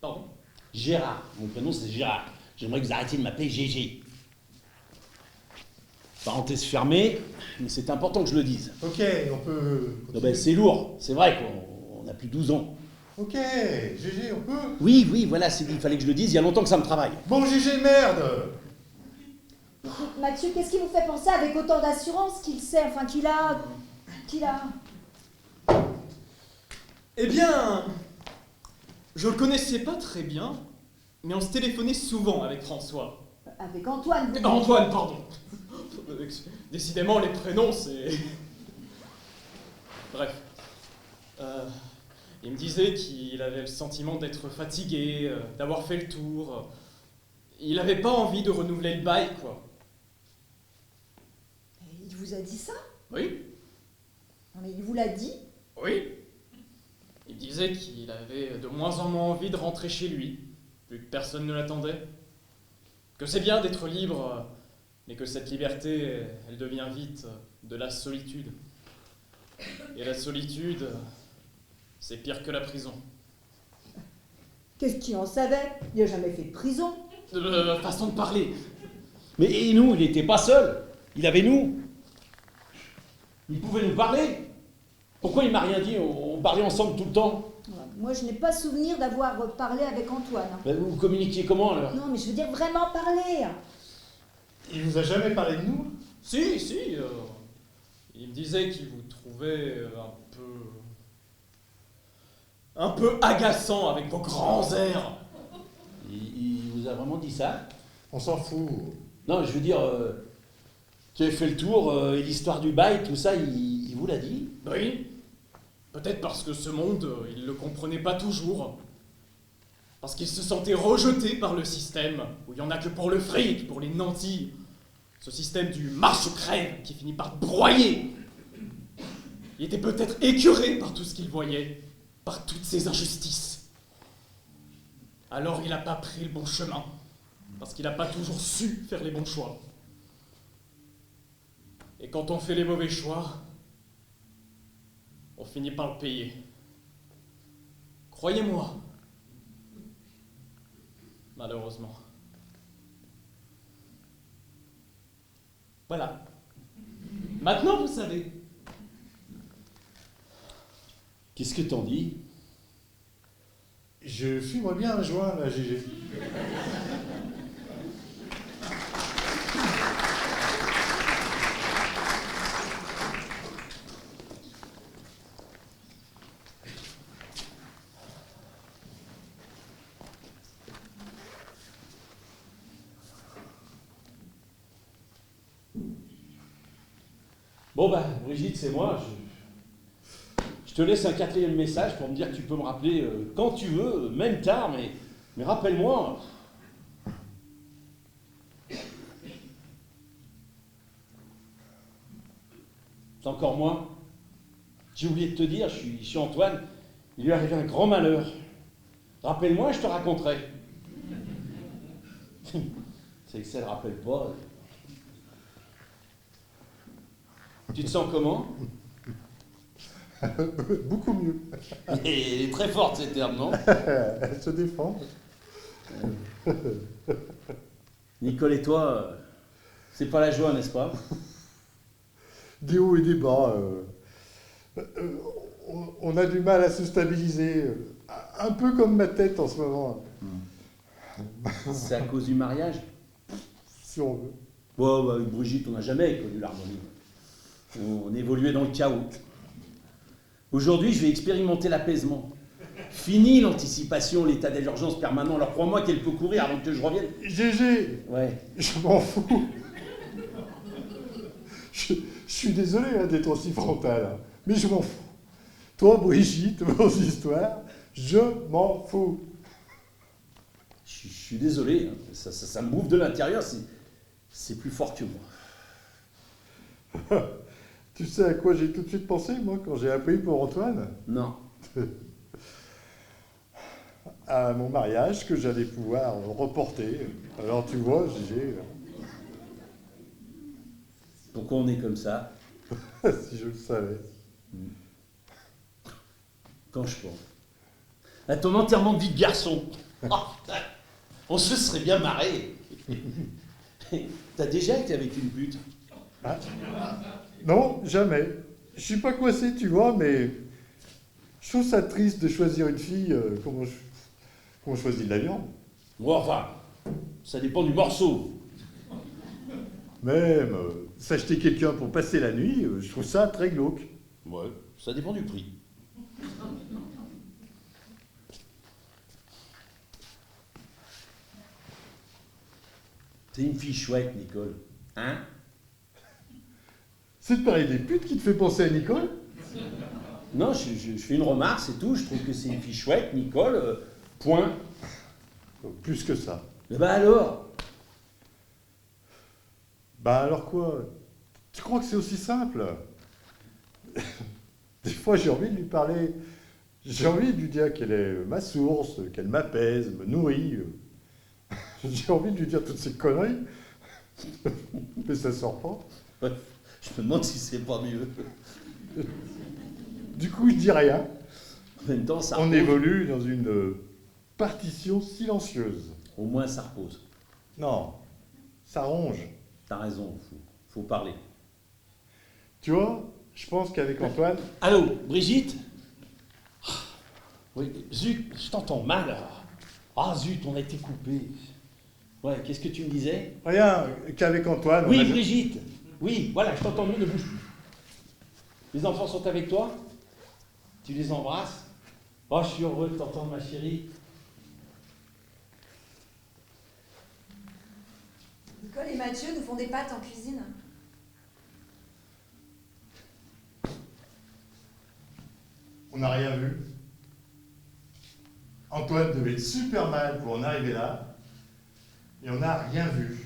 Pardon? Gérard. Mon prénom, c'est Gérard. J'aimerais que vous arrêtiez de m'appeler Gégé. Parenthèse fermée, mais c'est important que je le dise. Ok, on peut... Non, ben, c'est lourd, c'est vrai qu'on a plus 12 ans. Ok, GG, on peut? Oui, voilà, c'est dit, il fallait que je le dise, il y a longtemps que ça me travaille. Bon, GG, merde! Mathieu, qu'est-ce qui vous fait penser avec autant d'assurance qu'il sait, enfin qu'il a... Eh bien, je le connaissais pas très bien, mais on se téléphonait souvent avec François. Avec Antoine, vous... Antoine, pardon. Décidément, les prénoms, c'est... Bref. Il me disait qu'il avait le sentiment d'être fatigué, d'avoir fait le tour. Il avait pas envie de renouveler le bail, quoi. Il vous a dit ça? Oui, Non mais il vous l'a dit? oui. Il disait qu'il avait de moins en moins envie de rentrer chez lui, vu que personne ne l'attendait. Que c'est bien d'être libre, mais que cette liberté, elle devient vite de la solitude. Et la solitude, c'est pire que la prison. Qu'est-ce qu'il en savait? Il n'a jamais fait de prison. Façon de parler. Mais et nous, il n'était pas seul, il avait nous. Il pouvait nous parler. Pourquoi il m'a rien dit? On parlait ensemble tout le temps. Moi, je n'ai pas souvenir d'avoir parlé avec Antoine. Ben, vous communiquiez comment alors? Non, mais je veux dire vraiment parler. Il vous a jamais parlé de nous? Si, il me disait qu'il vous trouvait un peu agaçant avec vos grands airs. Il vous a vraiment dit ça? On s'en fout. Non, je veux dire, tu avais fait le tour, et l'histoire du bail, tout ça, il vous l'a dit? Oui. Peut-être parce que ce monde, il ne le comprenait pas toujours. Parce qu'il se sentait rejeté par le système, où il n'y en a que pour le fric, pour les nantis. Ce système du marche ou crève qui finit par te broyer. Il était peut-être écœuré par tout ce qu'il voyait, par toutes ces injustices. Alors il n'a pas pris le bon chemin, parce qu'il n'a pas toujours su faire les bons choix. Et quand on fait les mauvais choix, on finit par le payer. Croyez-moi. Malheureusement. Voilà. Maintenant, vous savez. Qu'est-ce que t'en dis? Je fumerais bien un joint, là, GG. Bon bah, Brigitte, c'est moi. Je te laisse un 4e message pour me dire que tu peux me rappeler quand tu veux, même tard, mais rappelle-moi. C'est encore moi. J'ai oublié de te dire, je suis Antoine. Il lui est arrivé un grand malheur. Rappelle-moi, je te raconterai. C'est que ça ne rappelle pas. Tu te sens comment? Beaucoup mieux. Elle est très forte cette herbe, non? Elle se défend. Nicole et toi, c'est pas la joie, n'est-ce pas? Des hauts et des bas. On a du mal à se stabiliser, un peu comme ma tête en ce moment, C'est à cause du mariage? si on veut. Bon, avec Brigitte, on n'a jamais connu l'harmonie. On évoluait dans le chaos. Aujourd'hui, je vais expérimenter l'apaisement. Fini l'anticipation, l'état d'urgence permanent. Alors crois-moi qu'elle peut courir avant que je revienne. GG, Ouais. je m'en fous. Je suis désolé hein, d'être aussi frontal, hein, mais je m'en fous. Toi, Brigitte, vos histoires, je m'en fous. Je suis désolé, hein. Ça me bouffe de l'intérieur, c'est plus fort que moi. Tu sais à quoi j'ai tout de suite pensé, moi, quand j'ai appris pour Antoine? Non. À mon mariage que j'allais pouvoir reporter. Alors tu vois, GG, Pourquoi on est comme ça? si je le savais. Quand je pense. À ton enterrement de vie de garçon. Oh, putain, on se serait bien marré. T'as déjà été avec une pute? Ah. Non, jamais. Je suis pas coincé, tu vois, mais je trouve ça triste de choisir une fille comme on choisit de la viande. Bon, enfin, ça dépend du morceau. Même s'acheter quelqu'un pour passer la nuit, je trouve ça très glauque. Ouais, ça dépend du prix. T'es une fille chouette, Nicole. Hein? C'est de parler des putes qui te fait penser à Nicole? Non, je fais une remarque, c'est tout. Je trouve que c'est une fille chouette, Nicole. Point. Plus que ça. Mais bah alors? Bah alors quoi? Tu crois que c'est aussi simple? Des fois j'ai envie de lui parler, j'ai envie de lui dire qu'elle est ma source, qu'elle m'apaise, me nourrit. J'ai envie de lui dire toutes ces conneries, mais ça sort pas. Ouais, je me demande si c'est pas mieux. Du coup je dis rien. En même temps, ça On repose. évolue dans une partition silencieuse. Au moins, ça repose. Non, ça ronge. T'as raison, faut parler. Tu vois, je pense qu'avec Antoine, Allô, Brigitte? Oui, zut, je t'entends mal. Ah zut, on a été coupé. Ouais, qu'est-ce que tu me disais? rien qu'avec Antoine, Oui, on a- Brigitte. Oui, voilà, je t'entends mieux, ne bouge plus. Les enfants sont avec toi? Tu les embrasses? Oh, je suis heureux de t'entendre, ma chérie. Nicole et Mathieu nous font des pâtes en cuisine. on n'a rien vu. Antoine devait être super mal pour en arriver là, et on n'a rien vu.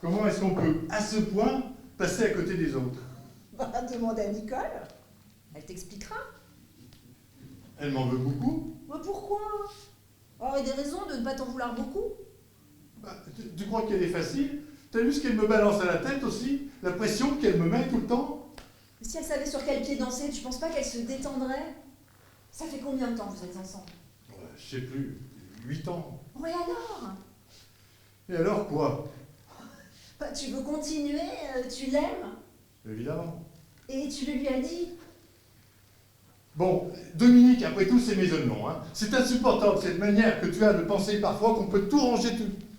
Comment est-ce qu'on peut, à ce point, passer à côté des autres? Bah, demande à Nicole. Elle t'expliquera. Elle m'en veut beaucoup. Mais pourquoi? Oh, il y a des raisons de ne pas t'en vouloir beaucoup. Bah, tu crois qu'elle est facile? T'as vu ce qu'elle me balance à la tête aussi? La pression qu'elle me met tout le temps? Mais si elle savait sur quel pied danser, tu penses pas qu'elle se détendrait? Ça fait combien de temps que vous êtes ensemble? Ouais, je sais plus, 8 ans. Ouais alors? Et alors quoi? Bah, tu veux continuer, tu l'aimes, Évidemment. et tu le lui as dit. Bon, Dominique, après tous ces maisonnements, hein, c'est insupportable cette manière que tu as de penser parfois qu'on peut tout ranger,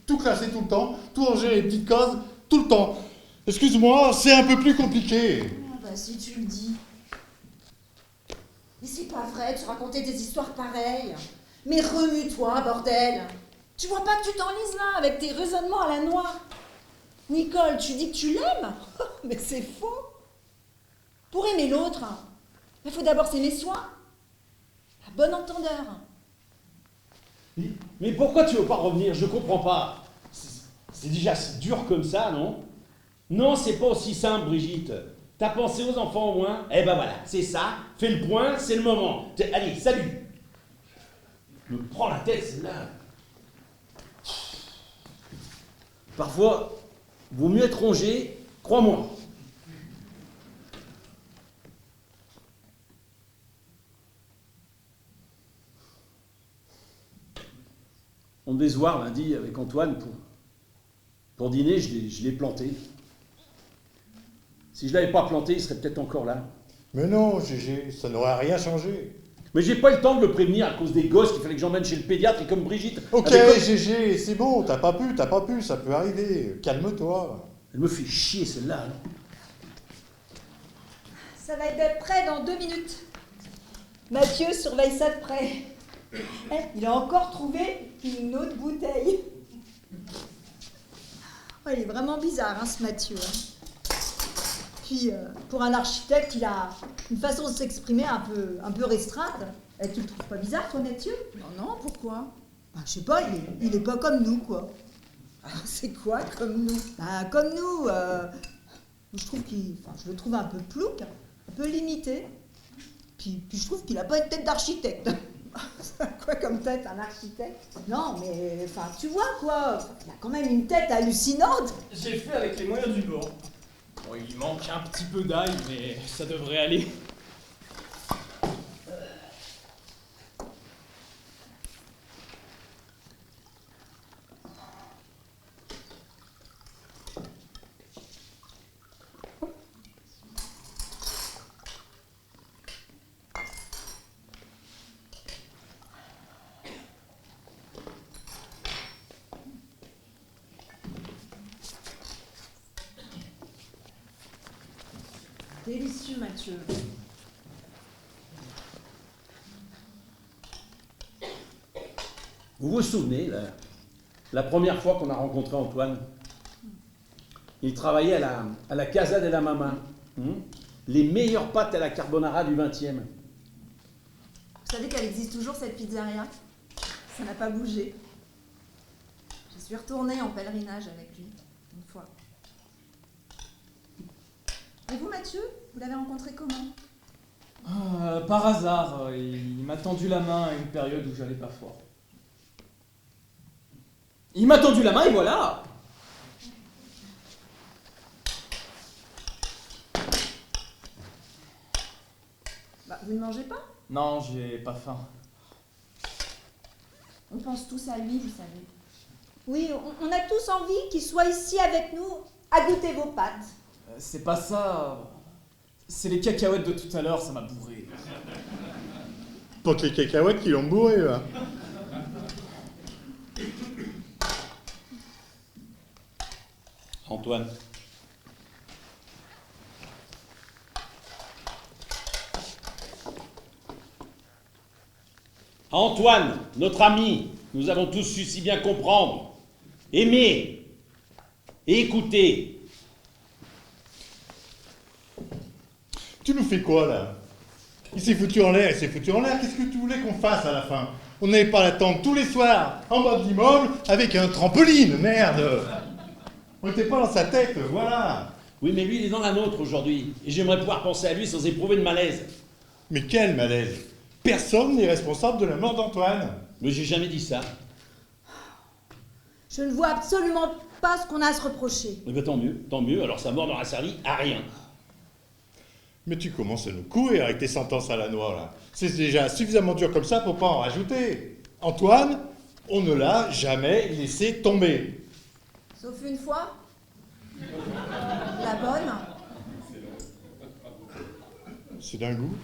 tout classer tout le temps, tout ranger les petites cases tout le temps. Excuse-moi, c'est un peu plus compliqué. Ah bah si tu le dis. Mais c'est pas vrai de se raconter des histoires pareilles. Mais remue-toi, bordel. Tu vois pas que tu t'enlises là avec tes raisonnements à la noix? Nicole, tu dis que tu l'aimes? Mais c'est faux. Pour aimer l'autre, il faut d'abord s'aimer soi. À bon entendeur. Mais pourquoi tu veux pas revenir? Je comprends pas. C'est déjà si dur comme ça, non? Non, c'est pas aussi simple, Brigitte. T'as pensé aux enfants au moins? Eh ben voilà, c'est ça. Fais le point, c'est le moment. Allez, salut. Je me prends la tête, celle-là. Parfois, vaut mieux être rongé, crois-moi. On devait se voir lundi avec Antoine pour dîner, je l'ai planté. Si je ne l'avais pas planté, il serait peut-être encore là. Mais non, Gégé, ça n'aurait rien changé. Mais j'ai pas eu le temps de le prévenir à cause des gosses qu'il fallait que j'emmène chez le pédiatre et comme Brigitte... Ok, avec- Gégé, c'est bon, t'as pas pu, ça peut arriver. Calme-toi. Elle me fait chier celle-là, alors. Ça va être prêt dans 2 minutes. Mathieu surveille ça de près. Il a encore trouvé une autre bouteille. Oh, il est vraiment bizarre, hein, ce Mathieu. Puis, pour un architecte, il a une façon de s'exprimer un peu restreinte. Et tu le trouves pas bizarre, toi, Mathieu? Non, pourquoi? Bah, je sais pas, il est pas comme nous, quoi. C'est quoi comme nous? Bah, comme nous, je trouve je le trouve un peu plouc, un peu limité. Puis je trouve qu'il a pas une tête d'architecte. Quoi comme tête, un architecte? Non, mais tu vois quoi, il a quand même une tête hallucinante. J'ai fait avec les moyens du bord. Bon, il manque un petit peu d'ail, mais ça devrait aller. Délicieux, Mathieu. Vous vous souvenez, la première fois qu'on a rencontré Antoine? Il travaillait à la Casa de la Mama. Les meilleures pâtes à la carbonara du 20e. Vous savez qu'elle existe toujours, cette pizzeria? Ça n'a pas bougé. Je suis retournée en pèlerinage avec lui, une fois. Et vous, Mathieu, vous l'avez rencontré comment? Par hasard, il m'a tendu la main à une période où j'allais pas fort. Il m'a tendu la main et voilà! Bah, vous ne mangez pas? Non, j'ai pas faim. On pense tous à lui, vous savez. Oui, on a tous envie qu'il soit ici avec nous à goûter vos pâtes. C'est pas ça. C'est les cacahuètes de tout à l'heure, ça m'a bourré. Pas que les cacahuètes qui l'ont bourré, là. Antoine. Antoine, notre ami, nous avons tous su si bien comprendre, aimer et écouter. Tu nous fais quoi, là? Il s'est foutu en l'air, Qu'est-ce que tu voulais qu'on fasse à la fin? On n'allait pas l'attendre tous les soirs, en bas de l'immeuble, avec un trampoline, merde! On n'était pas dans sa tête, voilà! Oui, mais lui, il est dans la nôtre aujourd'hui, et j'aimerais pouvoir penser à lui sans éprouver de malaise. Mais quel malaise! Personne n'est responsable de la mort d'Antoine! Mais j'ai jamais dit ça. Je ne vois absolument pas ce qu'on a à se reprocher. Eh bien, tant mieux, alors sa mort n'aura servi à rien. Mais tu commences à nous courir avec tes sentences à la noix, là. C'est déjà suffisamment dur comme ça pour pas en rajouter. Antoine, on ne l'a jamais laissé tomber. Sauf une fois. La bonne. C'est d'un goût.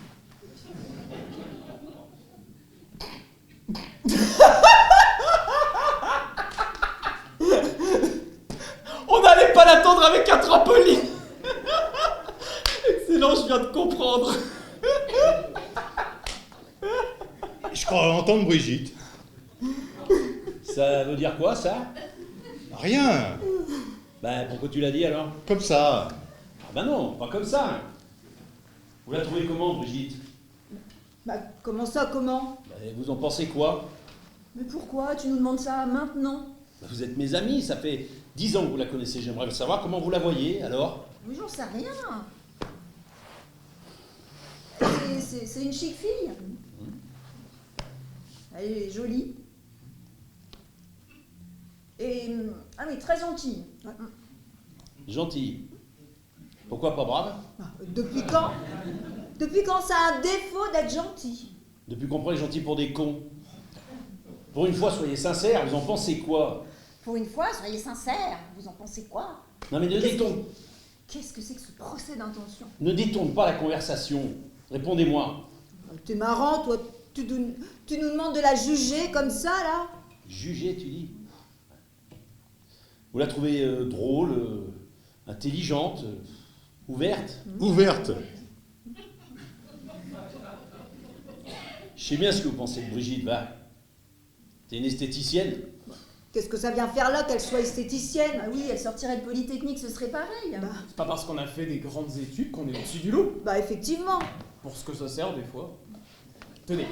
On n'allait pas l'attendre avec un trampoline. Excellent, je viens de comprendre. Je crois entendre Brigitte. Ça veut dire quoi, ça? Rien. Ben, pourquoi tu l'as dit, alors? Comme ça. Ah ben non, pas comme ça. Vous la trouvez comment, Brigitte? Bah, comment ça, comment? Ben, vous en pensez quoi? Mais pourquoi tu nous demandes ça maintenant? Ben, vous êtes mes amis, ça fait 10 ans que vous la connaissez, j'aimerais savoir comment vous la voyez, alors? Oui, j'en sais rien. C'est une chic fille. Elle est jolie. Et, ah oui, très gentille. Ouais. Gentille. Pourquoi pas brave? Depuis quand? Depuis quand ça a un défaut d'être gentil? Depuis qu'on prend les gentils pour des cons. Pour une fois, soyez sincères, vous en pensez quoi? Pour une fois, soyez sincères. Vous en pensez quoi? Non mais ne dites-on... Qu'est-ce que c'est que ce procès d'intention? Ne détourne pas la conversation. Répondez-moi. T'es marrant, toi. Tu nous demandes de la juger comme ça, là? Juger, tu dis? Vous la trouvez drôle, intelligente, ouverte? Ouverte. Je sais bien ce que vous pensez de Brigitte, va. T'es une esthéticienne? Qu'est-ce que ça vient faire là qu'elle soit esthéticienne? Ah oui, elle sortirait de Polytechnique, ce serait pareil. C'est pas parce qu'on a fait des grandes études qu'on est au-dessus du lot. Bah effectivement. Pour ce que ça sert des fois. Tenez,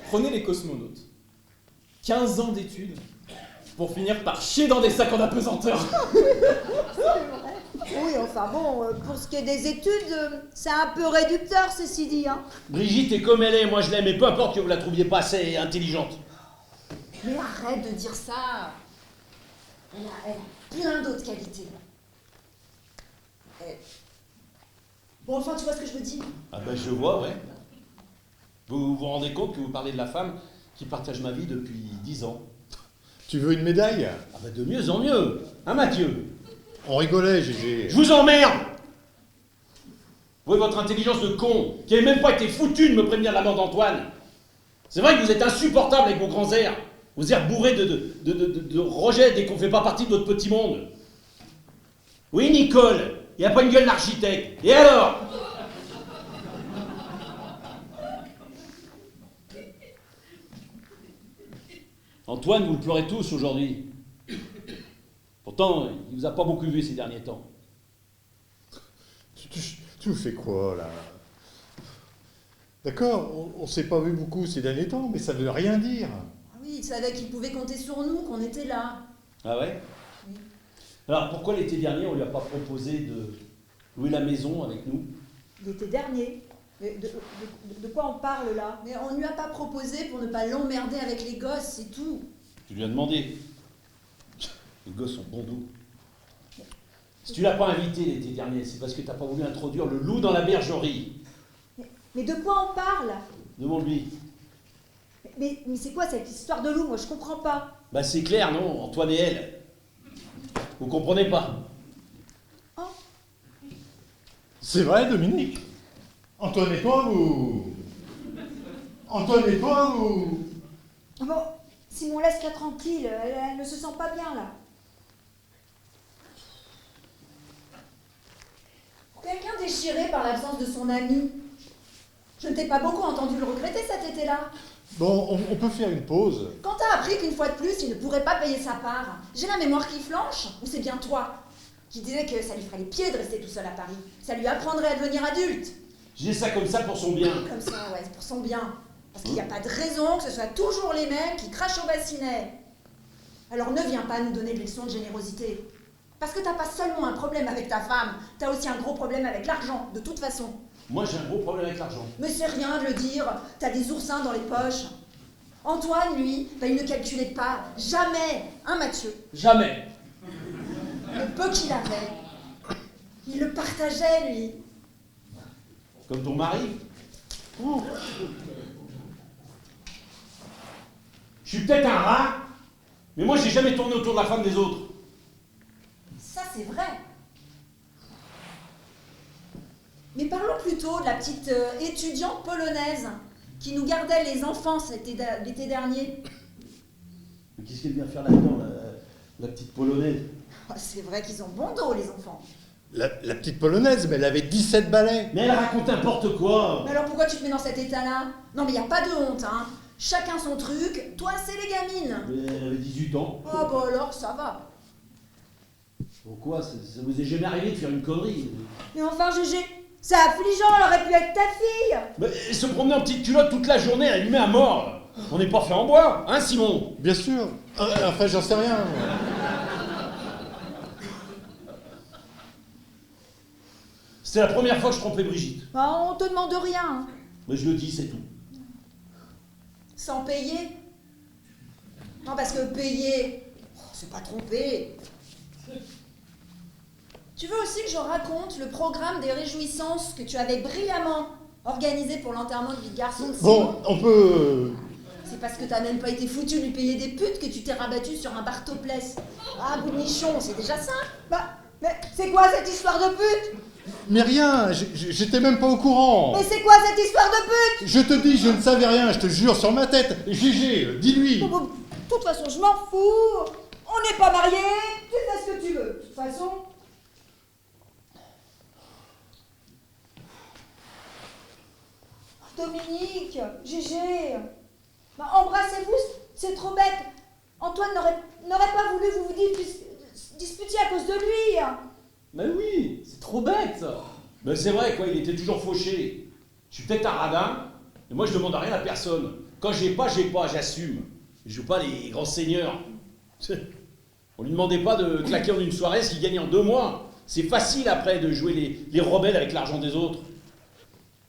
prenez les cosmonautes. 15 ans d'études pour finir par chier dans des sacs en apesanteur. Oui, enfin bon, pour ce qui est des études, c'est un peu réducteur, ceci dit, hein. Brigitte est comme elle est, moi je l'aime, et peu importe que vous la trouviez pas assez intelligente. Mais arrête de dire ça. Elle a plein d'autres qualités. Bon, enfin, tu vois ce que je me dis? Ah ben je vois, ouais. Vous vous rendez compte que vous parlez de la femme qui partage ma vie depuis 10 ans? Tu veux une médaille? Ah ben de mieux en mieux. Hein Mathieu? On rigolait, Gégé. Je vous emmerde! Vous et votre intelligence de con, qui n'avez même pas été foutu de me prévenir de la mort d'Antoine. C'est vrai que vous êtes insupportable avec vos grands airs. Vos airs bourrés de rejet dès qu'on ne fait pas partie de votre petit monde. Oui, Nicole, il n'y a pas une gueule d'architecte. Et alors? Antoine, vous le pleurez tous aujourd'hui. Pourtant, il vous a pas beaucoup vu ces derniers temps. Tu me fais quoi, là? D'accord, on s'est pas vu beaucoup ces derniers temps, mais ça veut rien dire. Ah oui, il savait qu'il pouvait compter sur nous, qu'on était là. Ah ouais? Oui. Alors pourquoi l'été dernier, on lui a pas proposé de louer la maison avec nous? L'été dernier. De quoi on parle, là? Mais on ne lui a pas proposé pour ne pas l'emmerder avec les gosses, c'est tout. Tu lui as demandé. Les gosses sont bons doux. Si tu l'as pas invité l'été dernier, c'est parce que t'as pas voulu introduire le loup dans la bergerie. Mais de quoi on parle? Demande-lui. Mais c'est quoi cette histoire de loup? Moi, je comprends pas. Bah c'est clair, non? Antoine et elle. Vous comprenez pas? Oh. C'est vrai, Dominique? Antoine et toi, vous... Antoine et toi, vous... Bon, Simon, laisse-la tranquille. Elle ne se sent pas bien, là. Quelqu'un déchiré par l'absence de son ami. Je ne t'ai pas beaucoup entendu le regretter cet été-là. Bon, on peut faire une pause. Quand t'as appris qu'une fois de plus, il ne pourrait pas payer sa part, j'ai la mémoire qui flanche, ou c'est bien toi qui disais que ça lui ferait les pieds de rester tout seul à Paris. Ça lui apprendrait à devenir adulte. J'ai ça comme ça pour son bien. Comme ça, ouais, c'est pour son bien. Parce qu'il n'y a pas de raison que ce soit toujours les mêmes qui crachent au bassinet. Alors ne viens pas nous donner de leçons de générosité. Parce que t'as pas seulement un problème avec ta femme, t'as aussi un gros problème avec l'argent, de toute façon. Moi j'ai un gros problème avec l'argent. Mais c'est rien de le dire, t'as des oursins dans les poches. Antoine, lui, bah, il ne calculait pas, jamais, hein Mathieu? Jamais. Le peu qu'il avait, il le partageait, lui. Comme ton mari. Je suis peut-être un rat, mais moi j'ai jamais tourné autour de la femme des autres. Ça, c'est vrai. Mais parlons plutôt de la petite étudiante polonaise qui nous gardait les enfants l'été dernier. Mais qu'est-ce qu'elle vient faire là-dedans, la petite polonaise? Oh, c'est vrai qu'ils ont bon dos, les enfants. La petite polonaise, mais elle avait 17 balais. Mais elle raconte n'importe quoi. Mais alors pourquoi tu te mets dans cet état-là? Non, mais il n'y a pas de honte, hein. Chacun son truc, toi, c'est les gamines. Mais elle avait 18 ans. Oh, bah alors, ça va. Pourquoi? Ça vous est jamais arrivé de faire une connerie? Mais enfin, Gégé, c'est affligeant, elle aurait pu être ta fille. Mais se promener en petite culotte toute la journée, allumée à mort, là. On n'est pas fait en bois, hein Simon? Bien sûr. Enfin, j'en sais rien. C'était la première fois que je trompais Brigitte. Bah, on te demande rien. Hein. Mais je le dis, c'est tout. Sans payer? Non, parce que payer, c'est pas tromper. Tu veux aussi que je raconte le programme des réjouissances que tu avais brillamment organisé pour l'enterrement de vie de garçon de Simon? Bon, on peut... C'est parce que t'as même pas été foutu de lui payer des putes que tu t'es rabattu sur un bar topless. Ah, bout de nichon, c'est déjà ça. Bah, Mais c'est quoi cette histoire de pute? Mais rien, j'étais même pas au courant. Mais c'est quoi cette histoire de pute? Je te dis, je ne savais rien, je te jure sur ma tête. Gégé, dis-lui. Bon, de toute façon, je m'en fous. On n'est pas mariés. Tu fais ce que tu veux. De toute façon. Dominique, Gégé. Bah, embrassez-vous, c'est trop bête. Antoine n'aurait pas voulu vous disputer à cause de lui. Mais oui, c'est trop bête. Ben c'est vrai, quoi, il était toujours fauché. Je suis peut-être un radin, mais moi je demande rien à personne. Quand j'ai pas, j'assume. Je joue pas les grands seigneurs. On lui demandait pas de claquer en une soirée ce qu'il gagnait en 2 mois. C'est facile après de jouer les rebelles avec l'argent des autres.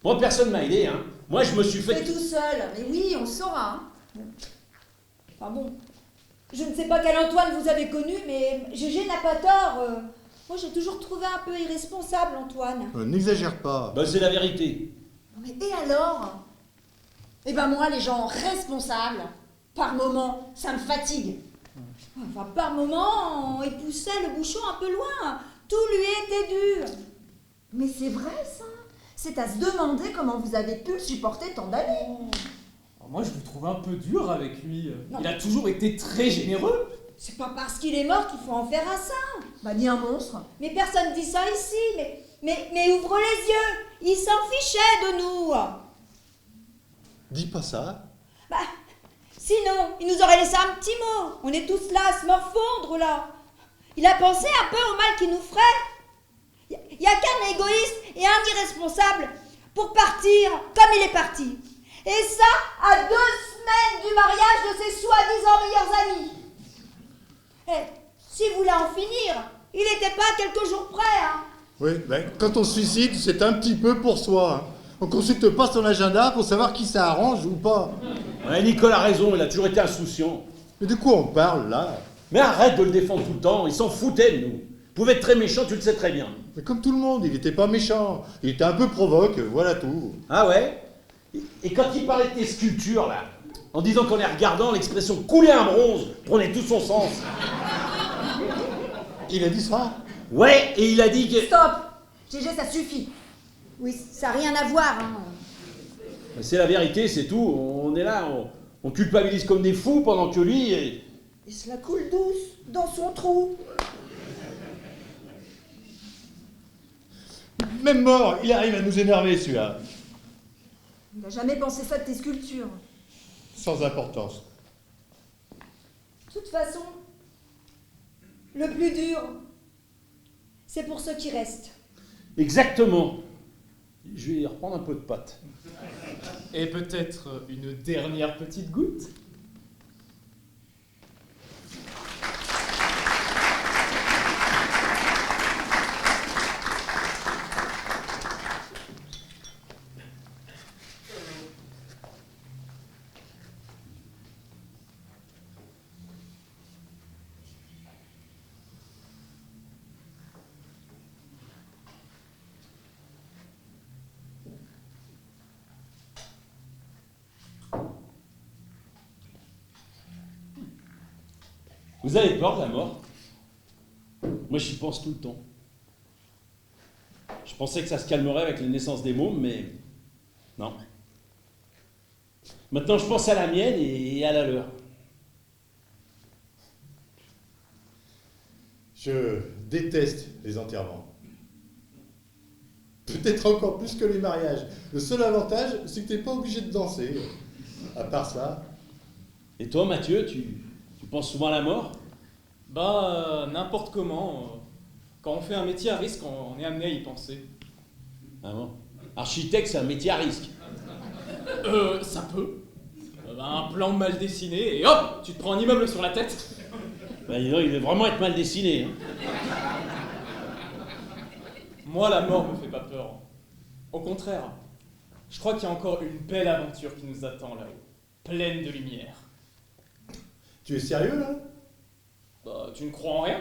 Moi personne m'a aidé, hein. Moi je me suis fait... Fais tout seul. Mais oui, on le saura. Hein. Enfin bon, je ne sais pas quel Antoine vous avez connu, mais Gégé n'a pas tort. Moi j'ai toujours trouvé un peu irresponsable Antoine. N'exagère pas. Ben c'est la vérité. Mais et alors? Eh ben moi, les gens responsables, par moment, ça me fatigue. Enfin par moment, il poussait le bouchon un peu loin. Tout lui était dur. Mais c'est vrai, ça. C'est à se demander comment vous avez pu le supporter tant d'années. Alors moi, je le trouve un peu dur avec lui. Non. Il a toujours été très généreux. C'est pas parce qu'il est mort qu'il faut en faire un saint. Bah, ni un monstre. Mais personne dit ça ici. Mais ouvre les yeux. Il s'en fichait de nous. Dis pas ça. Bah, sinon, il nous aurait laissé un petit mot. On est tous là à se morfondre, là. Il a pensé un peu au mal qu'il nous ferait. Il n'y a qu'un égoïste et un irresponsable pour partir comme il est parti. Et ça, à 2 semaines du mariage de ses soi-disant meilleurs amis. Eh, s'il voulait en finir, il n'était pas à quelques jours près, hein. Oui, ben, quand on se suicide, c'est un petit peu pour soi. Hein. On consulte pas son agenda pour savoir qui ça arrange ou pas. Ouais, Nicole a raison, il a toujours été insouciant. Mais de quoi on parle, là? Mais arrête de le défendre tout le temps, il s'en foutait de nous. Il pouvait être très méchant, tu le sais très bien. Mais comme tout le monde, il était pas méchant. Il était un peu provoque, voilà tout. Ah ouais? Et quand il parlait de tes sculptures, là, en disant qu'en les regardant, l'expression couler un bronze prenait tout son sens. Il a dit ça? Ouais, et il a dit que... Stop. Gégé, ça suffit. Oui, ça n'a rien à voir, hein. C'est la vérité, c'est tout. On est là, on culpabilise comme des fous pendant que lui... Et cela coule douce dans son trou. Même mort, il arrive à nous énerver, celui-là. Il n'a jamais pensé ça de tes sculptures. Sans importance. De toute façon, le plus dur, c'est pour ceux qui restent. Exactement. Je vais reprendre un peu de pâte. Et peut-être une dernière petite goutte. Vous avez peur de la mort? Moi, j'y pense tout le temps. Je pensais que ça se calmerait avec la naissance des mômes, mais non. Maintenant, je pense à la mienne et à la leur. Je déteste les enterrements. Peut-être encore plus que les mariages. Le seul avantage, c'est que t'es pas obligé de danser. À part ça. Et toi, Mathieu, tu penses souvent à la mort? Bah, n'importe comment. Quand on fait un métier à risque, on est amené à y penser. Ah bon? Architecte, c'est un métier à risque. Ça peut. Un plan mal dessiné et hop, tu te prends un immeuble sur la tête. Bah, dis donc, il veut vraiment être mal dessiné. Hein. Moi, la mort me fait pas peur. Au contraire, je crois qu'il y a encore une belle aventure qui nous attend là-haut, pleine de lumière. Tu es sérieux, là? Bah, tu ne crois en rien?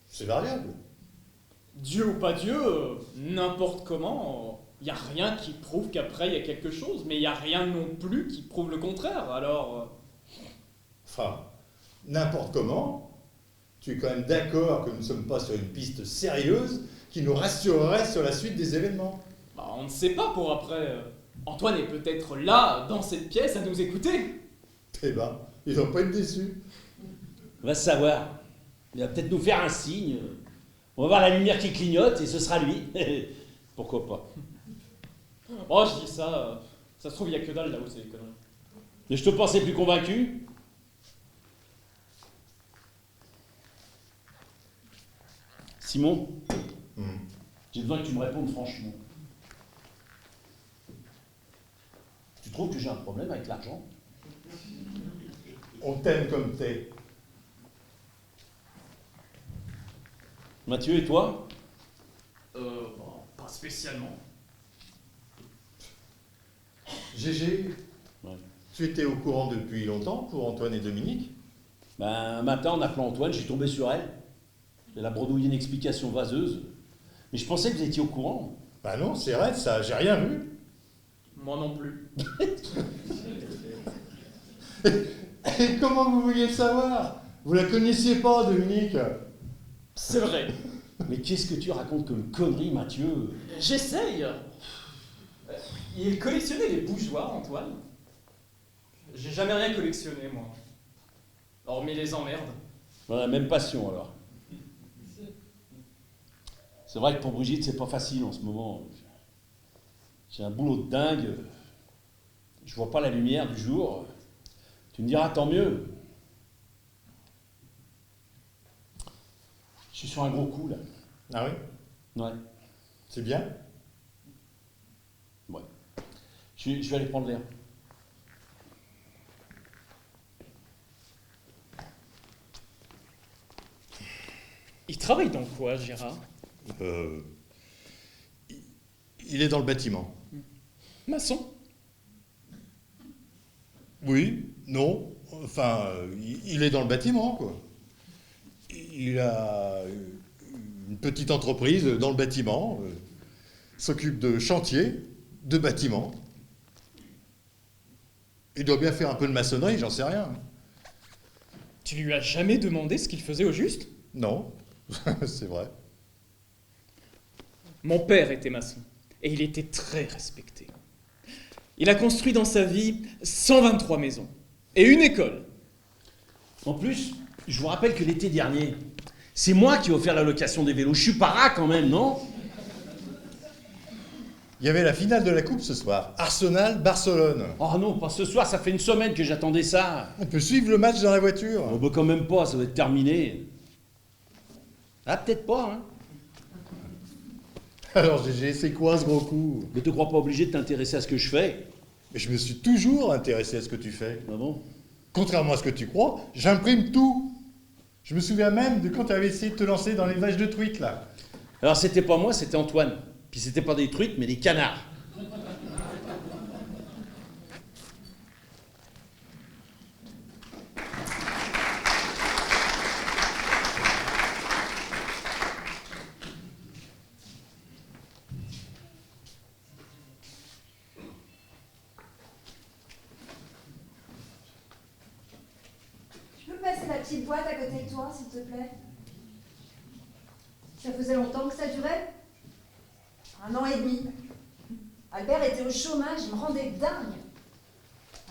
C'est variable. Dieu ou pas Dieu, n'importe comment, il n'y a rien qui prouve qu'après il y a quelque chose, mais il n'y a rien non plus qui prouve le contraire, alors... Enfin, n'importe comment. Tu es quand même d'accord que nous ne sommes pas sur une piste sérieuse qui nous rassurerait sur la suite des événements. Bah, on ne sait pas pour après. Antoine est peut-être là, dans cette pièce, à nous écouter. Eh ben, ils vont pas être déçus. On va savoir. Il va peut-être nous faire un signe. On va voir la lumière qui clignote et ce sera lui. Pourquoi pas. Oh, je dis ça. Ça se trouve, il n'y a que dalle là-haut, c'est des conneries. Mais je te pensais plus convaincu. Simon, j'ai besoin que tu me répondes franchement. Tu trouves que j'ai un problème avec l'argent? On t'aime comme t'es. Mathieu, et toi? Bon, pas spécialement. Gégé, Ouais. tu étais au courant depuis longtemps pour Antoine et Dominique? Ben, un matin, en appelant Antoine, j'ai tombé sur elle. Elle a bredouillé une explication vaseuse. Mais je pensais que vous étiez au courant. Bah non, c'est vrai, ça, j'ai rien vu. Moi non plus. Et comment vous vouliez le savoir? Vous la connaissiez pas, Dominique? C'est vrai. Mais qu'est-ce que tu racontes comme connerie, Mathieu? J'essaye. Il collectionnait les bougeoirs, Antoine. J'ai jamais rien collectionné, moi. Hormis les emmerdes. On a la même passion, alors. C'est vrai que pour Brigitte, c'est pas facile en ce moment. J'ai un boulot de dingue. Je vois pas la lumière du jour. Tu me diras, tant mieux. Je suis sur un gros coup, là. Ah oui? Ouais. C'est bien? Ouais. Je vais aller prendre l'air. Il travaille dans quoi, Gérard? Il est dans le bâtiment. Maçon. Oui, non, enfin, il est dans le bâtiment, quoi. Il a une petite entreprise dans le bâtiment, s'occupe de chantier, de bâtiment. Il doit bien faire un peu de maçonnerie, j'en sais rien. Tu lui as jamais demandé ce qu'il faisait au juste? Non, c'est vrai. Mon père était maçon, et il était très respecté. Il a construit dans sa vie 123 maisons, et une école. En plus, je vous rappelle que l'été dernier, c'est moi qui ai offert la location des vélos. Je suis para quand même, non? Il y avait la finale de la Coupe ce soir, Arsenal-Barcelone. Oh non, pas ce soir, ça fait une semaine que j'attendais ça. On peut suivre le match dans la voiture. Oh bah quand même pas, ça va être terminé. Ah, peut-être pas, hein. Alors Gégé, c'est quoi ce gros coup? Mais te crois pas obligé de t'intéresser à ce que je fais. Mais je me suis toujours intéressé à ce que tu fais. Ah bon? Contrairement à ce que tu crois, j'imprime tout. Je me souviens même de quand tu avais essayé de te lancer dans les vaches de truites, là. Alors c'était pas moi, c'était Antoine. Puis c'était pas des truites, mais des canards. Tu peux passer la petite boîte à côté de toi, s'il te plaît? Ça faisait longtemps que ça durait? 1 an et demi. Albert était au chômage, il me rendait dingue.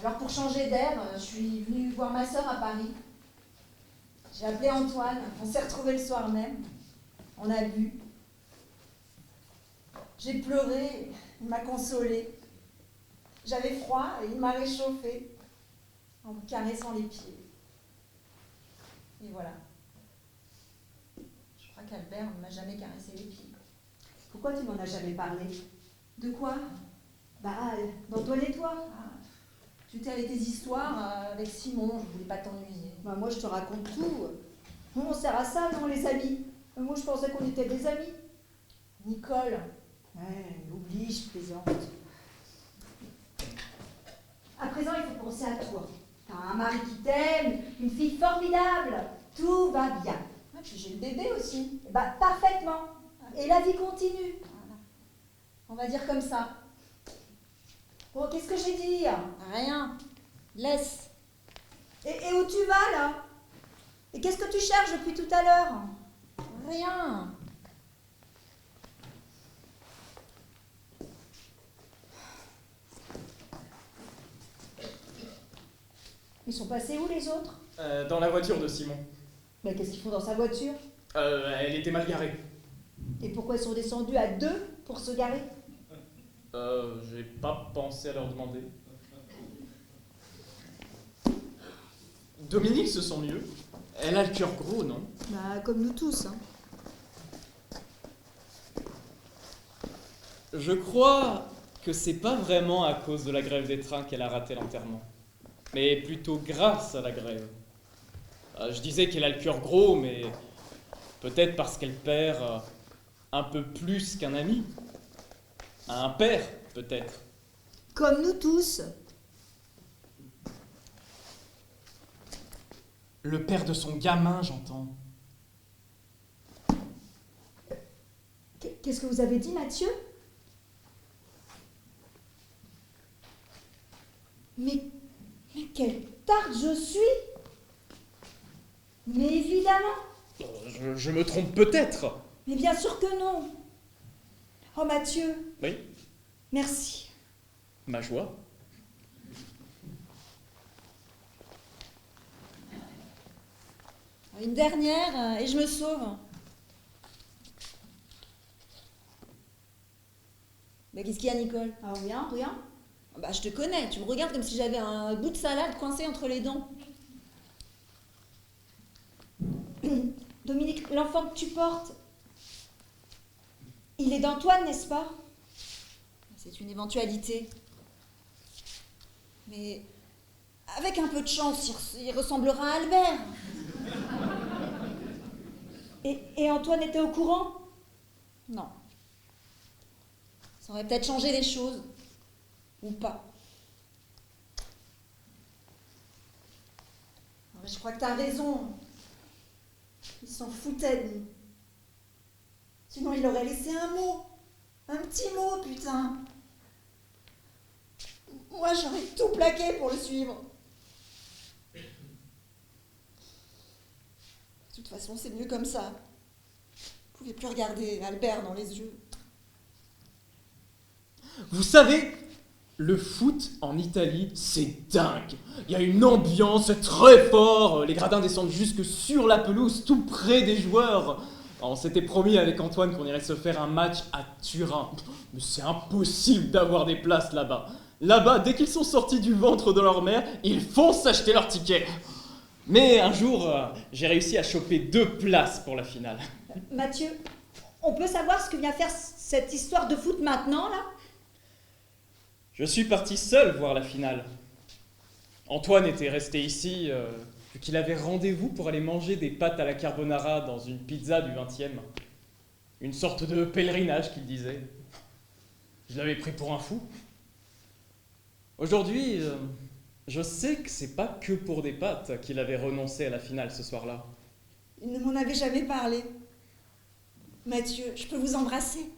Alors pour changer d'air, je suis venue voir ma sœur à Paris. J'ai appelé Antoine, on s'est retrouvés le soir même. On a bu. J'ai pleuré, il m'a consolée. J'avais froid et il m'a réchauffée en me caressant les pieds. Et voilà. Je crois qu'Albert ne m'a jamais caressé les pieds. Pourquoi tu m'en as jamais parlé? De quoi? Bah, d'Antoine et toi. Ah, tu étais avec tes histoires avec Simon, je voulais pas t'ennuyer. Bah, moi, je te raconte tout. On sert à ça, non, les amis? Moi, je pensais qu'on était des amis. Nicole, Ouais, oublie, je plaisante. À présent, il faut penser à toi. T'as un mari qui t'aime, une fille formidable. Tout va bien. ah, puis j'ai le bébé aussi. Bah, parfaitement. Et la vie continue. Voilà. On va dire comme ça. Bon, qu'est-ce que j'ai dit? Rien. Laisse. Et où tu vas, là? Et qu'est-ce que tu cherches depuis tout à l'heure? Rien. Ils sont passés où les autres? Dans la voiture de Simon. Mais qu'est-ce qu'ils font dans sa voiture? Elle était mal garée. Et pourquoi ils sont descendus à deux pour se garer? J'ai pas pensé à leur demander. Dominique se sent mieux. Elle a le cœur gros, non? Bah, comme nous tous, hein. Je crois que c'est pas vraiment à cause de la grève des trains qu'elle a raté l'enterrement, mais plutôt grâce à la grève. Je disais qu'elle a le cœur gros, mais peut-être parce qu'elle perd un peu plus qu'un ami. Un père, peut-être. Comme nous tous. Le père de son gamin, j'entends. Qu'est-ce que vous avez dit, Mathieu? Mais quelle tarte je suis! Mais évidemment! Je me trompe peut-être. Mais bien sûr que non! Oh Mathieu! Oui, Merci. ma joie. Une dernière et je me sauve. Bah, qu'est-ce qu'il y a, Nicole? Ah rien, rien. Bah, je te connais, tu me regardes comme si j'avais un bout de salade coincé entre les dents. Dominique, l'enfant que tu portes, il est d'Antoine, n'est-ce pas? C'est une éventualité. Mais avec un peu de chance, il ressemblera à Albert. Et Antoine était au courant? Non. Ça aurait peut-être changé les choses. Ou pas. Mais je crois que t'as raison. Il s'en foutait de nous. Sinon, il aurait laissé un mot. Un petit mot, putain. Moi, j'aurais tout plaqué pour le suivre. De toute façon, c'est mieux comme ça. Je pouvais plus regarder Albert dans les yeux. Vous savez, le foot en Italie, c'est dingue. Il y a une ambiance très forte. Les gradins descendent jusque sur la pelouse, tout près des joueurs. On s'était promis avec Antoine qu'on irait se faire un match à Turin. Mais c'est impossible d'avoir des places là-bas. Là-bas, dès qu'ils sont sortis du ventre de leur mère, ils foncent s'acheter leur ticket. Mais un jour, j'ai réussi à choper 2 places pour la finale. Mathieu, on peut savoir ce que vient faire cette histoire de foot maintenant, là? Je suis parti seul voir la finale. Antoine était resté ici, vu qu'il avait rendez-vous pour aller manger des pâtes à la carbonara dans une pizza du 20e. Une sorte de pèlerinage, qu'il disait. Je l'avais pris pour un fou. Aujourd'hui, je sais que c'est pas que pour des pâtes qu'il avait renoncé à la finale ce soir-là. Il ne m'en avait jamais parlé. Mathieu, je peux vous embrasser?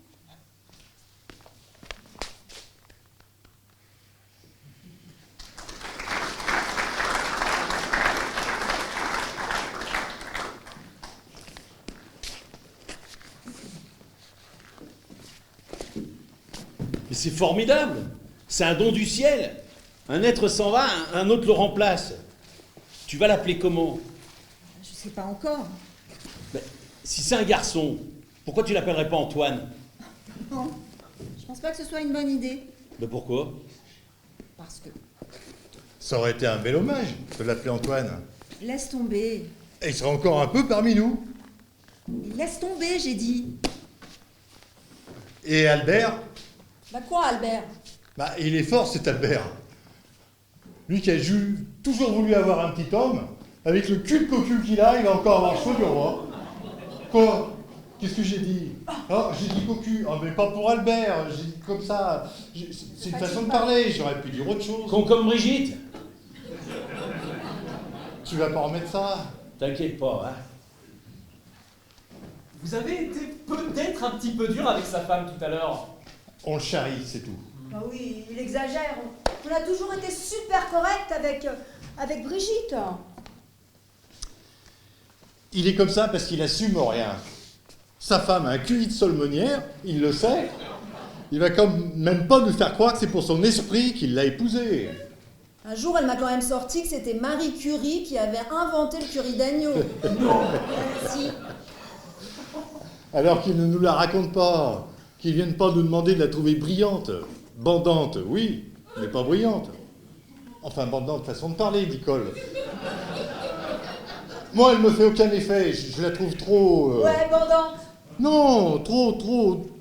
Mais c'est formidable. C'est un don du ciel. Un être s'en va, un autre le remplace. Tu vas l'appeler comment? Je sais pas encore. Ben, si c'est un garçon, pourquoi tu l'appellerais pas Antoine? Non, je pense pas que ce soit une bonne idée. Ben pourquoi? Parce que... Ça aurait été un bel hommage de l'appeler Antoine. Laisse tomber. Et il serait encore un peu parmi nous. Laisse tomber, j'ai dit. Et Albert, Bah quoi, Albert? bah, il est fort cet Albert. Lui qui a toujours voulu avoir un petit homme, avec le cul de cocu qu'il a, il va encore avoir chaud du roi. Quoi? Qu'est-ce que j'ai dit? Oh, j'ai dit cocu. Oh, mais pas pour Albert, j'ai dit comme ça. C'est une façon de parler, j'aurais pu dire autre chose. Con comme Brigitte? Tu vas pas remettre ça? T'inquiète pas, hein. Vous avez été peut-être un petit peu dur avec sa femme tout à l'heure. On le charrie, c'est tout. Bah oui, il exagère. On a toujours été super correct avec Brigitte. Il est comme ça parce qu'il assume rien. Sa femme a un QI de solmonière, il le sait. Il va quand même pas nous faire croire que c'est pour son esprit qu'il l'a épousée. Un jour, elle m'a quand même sorti que c'était Marie Curie qui avait inventé le curry d'agneau. Si. Alors qu'il ne nous la raconte pas, qu'ils viennent pas nous demander de la trouver brillante. Bandante, oui, mais pas brillante. Enfin, bandante façon de parler, Nicole. Moi, elle me fait aucun effet, je la trouve trop... Ouais, bandante. Non, trop,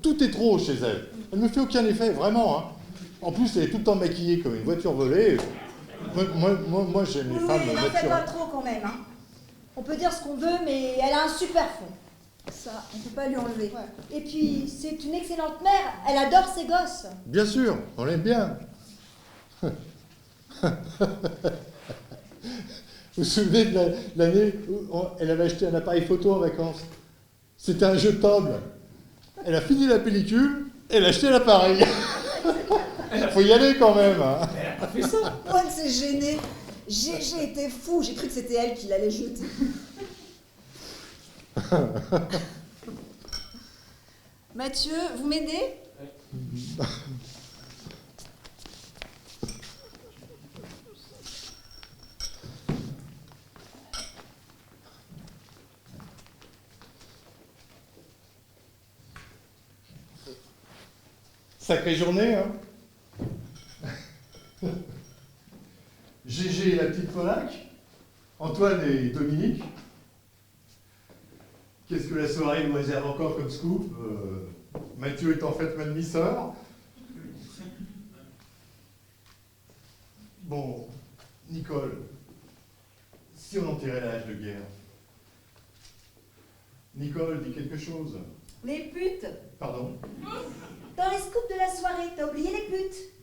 tout est trop chez elle. Elle me fait aucun effet, vraiment. Hein. En plus, elle est tout le temps maquillée comme une voiture volée. Moi j'aime les Oui, femmes n'en fais pas naturelles. trop quand même. Hein. On peut dire ce qu'on veut, mais elle a un super fond. Ça, on peut pas lui enlever. Ouais. Et puis, c'est une excellente mère. Elle adore ses gosses. Bien sûr, on l'aime bien. Vous vous souvenez de l'année où elle avait acheté un appareil photo en vacances? C'était un jetable. Elle a fini la pellicule, elle a acheté l'appareil. Faut y aller quand même. Hein. Elle a fait ça. Oh, elle s'est gênée. J'ai été fou, j'ai cru que c'était elle qui l'allait jeter. Mathieu, vous m'aidez? Sacrée journée, hein. Gégé et la petite Polac, Antoine et Dominique. Qu'est-ce que la soirée nous réserve encore comme scoop? Mathieu est en fait ma demi-sœur. Bon, Nicole, si on enterrait l'âge de guerre. Nicole, dis quelque chose. Les putes. Pardon? Dans les scoops de la soirée, t'as oublié les putes.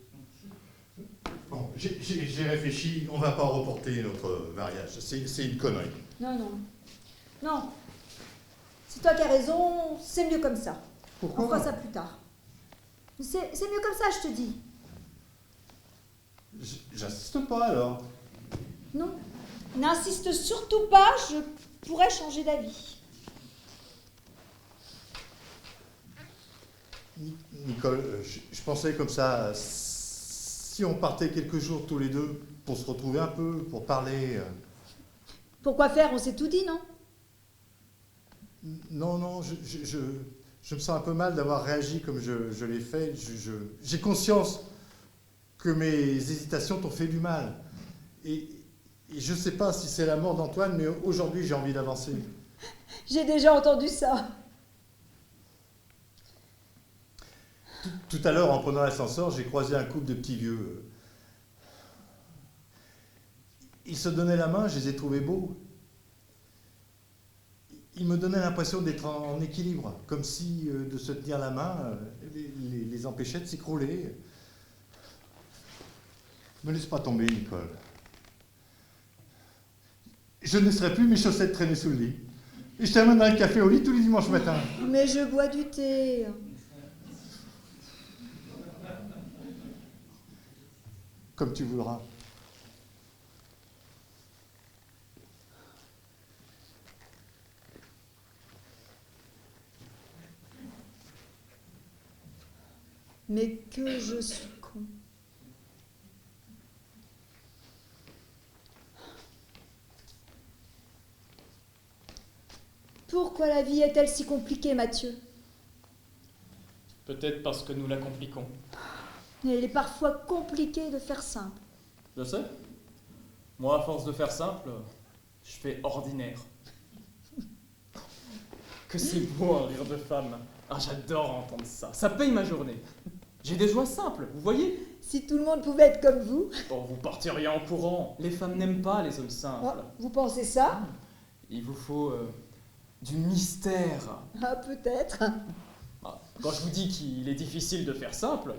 Bon, j'ai réfléchi, on va pas reporter notre mariage, c'est une connerie. Non. C'est toi qui as raison, c'est mieux comme ça. Pourquoi? On fera ça plus tard. C'est mieux comme ça, je te dis. J'insiste pas alors. Non. N'insiste surtout pas, je pourrais changer d'avis. Nicole, je pensais comme ça, si on partait quelques jours tous les deux pour se retrouver un peu, pour parler. Pourquoi faire? On s'est tout dit, non? Non, je me sens un peu mal d'avoir réagi comme je l'ai fait. J'ai conscience que mes hésitations t'ont fait du mal. Et je ne sais pas si c'est la mort d'Antoine, mais aujourd'hui j'ai envie d'avancer. J'ai déjà entendu ça. Tout à l'heure, en prenant l'ascenseur, j'ai croisé un couple de petits vieux. Ils se donnaient la main, je les ai trouvés beaux. Ils me donnaient l'impression d'être en équilibre, comme si de se tenir la main les empêchait de s'écrouler. Ne me laisse pas tomber, Nicole. Je ne laisserai plus mes chaussettes traîner sous le lit. Et je t'amènerai un café au lit tous les dimanches matins. Mais je bois du thé. Comme tu voudras. Mais que je suis con. Pourquoi la vie est-elle si compliquée, Mathieu? Peut-être parce que nous la compliquons. Il est parfois compliqué de faire simple. Je sais. Moi, à force de faire simple, je fais ordinaire. Que c'est beau un rire de femme. Ah, j'adore entendre ça. Ça paye ma journée. J'ai des joies simples, vous voyez? Si tout le monde pouvait être comme vous. Bon, vous partiriez en courant. Les femmes n'aiment pas les hommes simples. Oh, vous pensez ça? Il vous faut du mystère. Ah, peut-être. Ah, quand je vous dis qu'il est difficile de faire simple,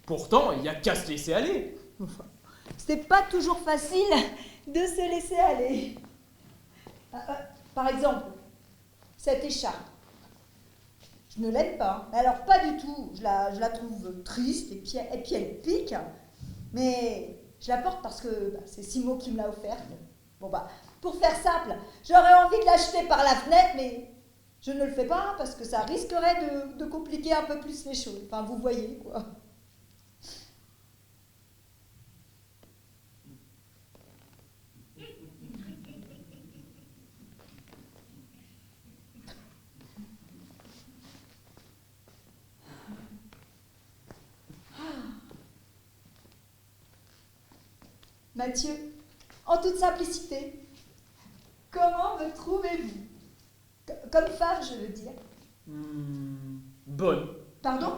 pourtant, il n'y a qu'à se laisser aller. Enfin, c'est pas toujours facile de se laisser aller. Par exemple, cette écharpe. Je ne l'aime pas. Alors, pas du tout. Je la trouve triste et puis elle pique. Mais je la porte parce que c'est Simo qui me l'a offerte. Bon, Pour faire simple, j'aurais envie de l'acheter par la fenêtre, mais je ne le fais pas parce que ça risquerait de compliquer un peu plus les choses. Enfin, vous voyez, quoi. Mathieu, en toute simplicité, comment me trouvez-vous? Comme femme, je veux dire. Bonne. Pardon?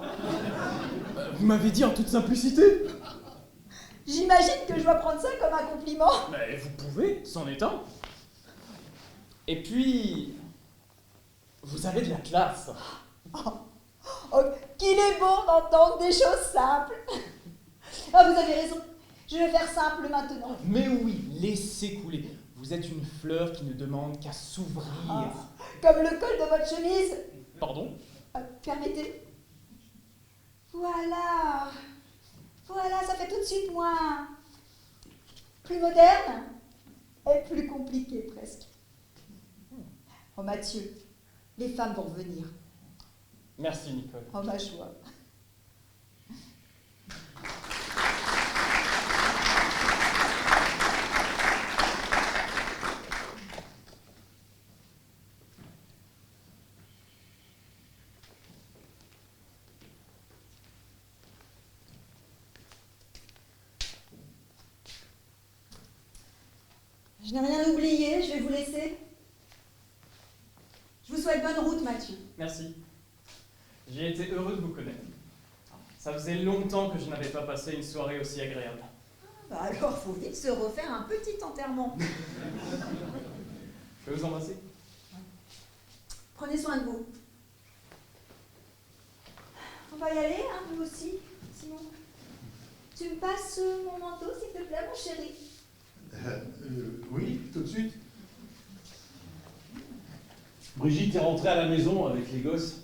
Vous m'avez dit en toute simplicité. J'imagine que je dois prendre ça comme un compliment. Mais vous pouvez, c'en est un. Et puis, vous avez de la classe. Oh, qu'il est bon d'entendre des choses simples. Ah, vous avez raison. Je vais faire simple maintenant. Mais oui, laissez couler. Vous êtes une fleur qui ne demande qu'à s'ouvrir. Comme le col de votre chemise. Pardon? Permettez. Voilà. Voilà, ça fait tout de suite moins... plus moderne et plus compliqué presque. Oh Mathieu, les femmes vont revenir. Merci Nicole. Oh ma joie. Je n'ai rien oublié, je vais vous laisser. Je vous souhaite bonne route, Mathieu. Merci. J'ai été heureux de vous connaître. Ça faisait longtemps que je n'avais pas passé une soirée aussi agréable. Bah alors, faut vite se refaire un petit enterrement. Je vais vous embrasser. Prenez soin de vous. On va y aller, hein, vous aussi, Simon. Tu me passes mon manteau, s'il te plaît, mon chéri. Oui, tout de suite. Brigitte est rentrée à la maison avec les gosses.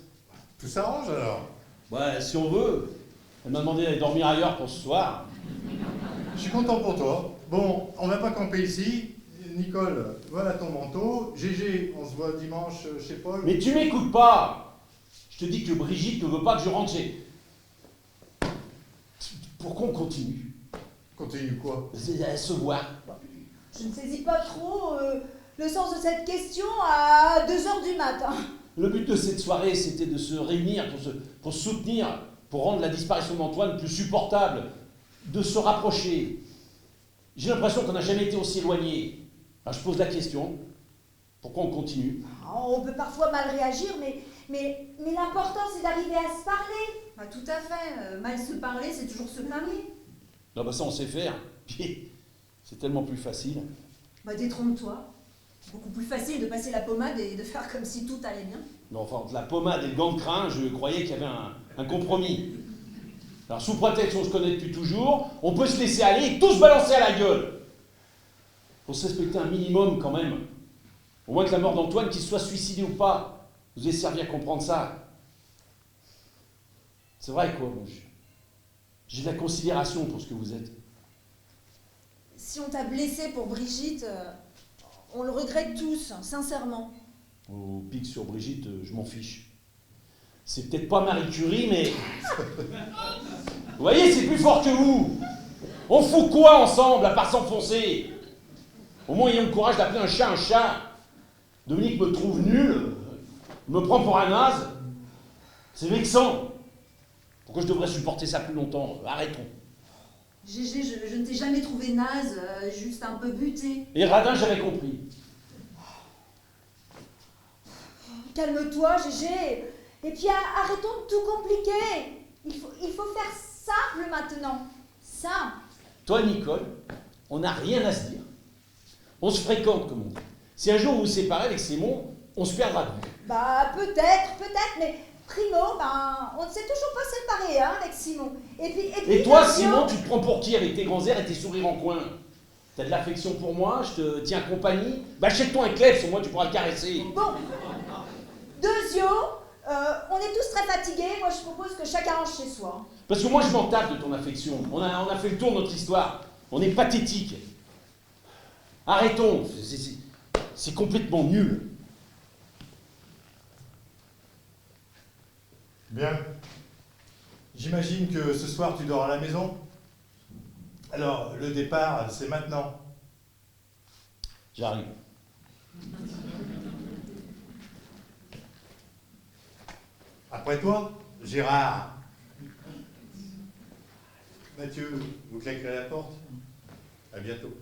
Tout s'arrange alors. Ouais, si on veut. Elle m'a demandé d'aller dormir ailleurs pour ce soir. Je suis content pour toi. Bon, on va pas camper ici. Nicole, voilà ton manteau. Gégé, on se voit dimanche chez Paul. Mais tu m'écoutes pas. Je te dis que Brigitte ne veut pas que je rentre chez... Pourquoi on continue? Continue quoi? Se voir. Je ne saisis pas trop le sens de cette question à 2h du matin. Le but de cette soirée, c'était de se réunir pour se soutenir, pour rendre la disparition d'Antoine plus supportable, de se rapprocher. J'ai l'impression qu'on n'a jamais été aussi éloignés. Alors je pose la question, pourquoi on continue? On peut parfois mal réagir, mais l'important c'est d'arriver à se parler. Bah tout à fait. Mal se parler, c'est toujours se parler. Non, bah ça on sait faire. Puis, c'est tellement plus facile. Bah détrompe-toi. Beaucoup plus facile de passer la pommade et de faire comme si tout allait bien. Mais enfin, entre la pommade et le gant de crin, je croyais qu'il y avait un compromis. Alors sous prétexte qu'on se connaît depuis toujours, on peut se laisser aller et tout se balancer à la gueule. Faut se respecter un minimum quand même. Au moins que la mort d'Antoine, qu'il soit suicidé ou pas, vous ait servi à comprendre ça. C'est vrai quoi, bon, j'ai de la considération pour ce que vous êtes. Si on t'a blessé pour Brigitte, on le regrette tous, sincèrement. Au pic sur Brigitte, je m'en fiche. C'est peut-être pas Marie Curie, mais... Vous voyez, c'est plus fort que vous. On fout quoi ensemble, à part s'enfoncer? Au moins, ayons le courage d'appeler un chat un chat. Dominique me trouve nul, me prend pour un naze. C'est vexant. Pourquoi je devrais supporter ça plus longtemps? Arrêtons. Gégé, je ne t'ai jamais trouvé naze, juste un peu buté. Et radin, j'avais compris. Calme-toi, Gégé. Et puis arrêtons de tout compliquer. Il faut faire simple maintenant. Simple. Toi, Nicole, on n'a rien à se dire. On se fréquente, comme on dit. Si un jour vous vous séparez avec Simon, on se perdra de vue. Bah peut-être, mais primo, on ne s'est toujours pas séparés hein, avec Simon. Et toi, Fabio- Simon, tu te prends pour qui avec tes grands airs et tes sourires en coin? T'as de l'affection pour moi, je te tiens compagnie. Bah achète-toi un Klebs, au moins tu pourras le caresser. Bon, Dezio, on est tous très fatigués. Moi, je propose que chacun range chez soi. Parce que moi, je m'en tape de ton affection. On a fait le tour de notre histoire. On est pathétique. Arrêtons. C'est complètement nul. Bien. J'imagine que ce soir tu dors à la maison. Alors, le départ, c'est maintenant. J'arrive. Après toi, Gérard. Mathieu, vous claquerez la porte. À bientôt.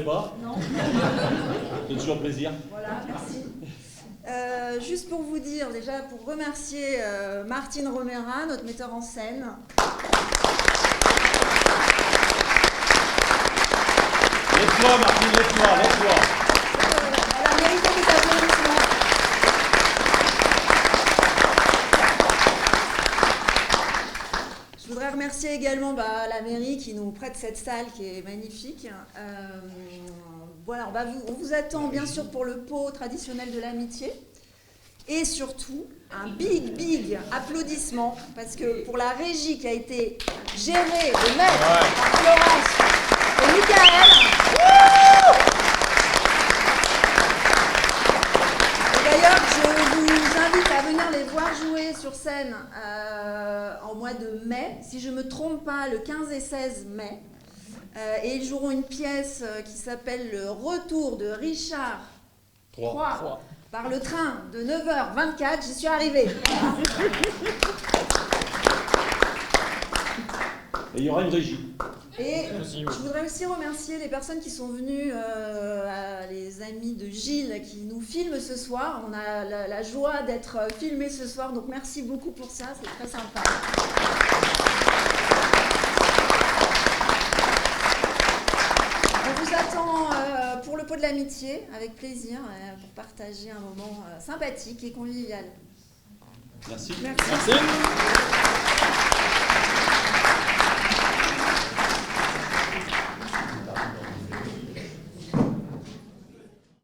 Pas. Non. C'est toujours plaisir. Voilà, merci. Juste pour vous dire, déjà pour remercier Martine Romera, notre metteur en scène. Laisse-toi, Martine, laisse-toi. Elle a mérité des applaudissements. Je voudrais remercier également la mairie qui nous prête cette salle qui est magnifique. Voilà, on vous attend bien sûr pour le pot traditionnel de l'amitié. Et surtout, un big applaudissement, parce que pour la régie qui a été gérée de maître par Florence et Michael. Et d'ailleurs, je vous invite à venir les voir jouer sur scène en mois de mai, si je ne me trompe pas, le 15 et 16 mai. Et ils joueront une pièce qui s'appelle Le Retour de Richard III. Par le train de 9h24, j'y suis arrivée. Et il y aura une régie. Et je voudrais aussi remercier les personnes qui sont venues, les amis de Gilles qui nous filment ce soir. On a la joie d'être filmés ce soir, donc merci beaucoup pour ça, c'est très sympa. On vous attend pour le pot de l'amitié, avec plaisir, pour partager un moment sympathique et convivial. Merci. Merci. Merci.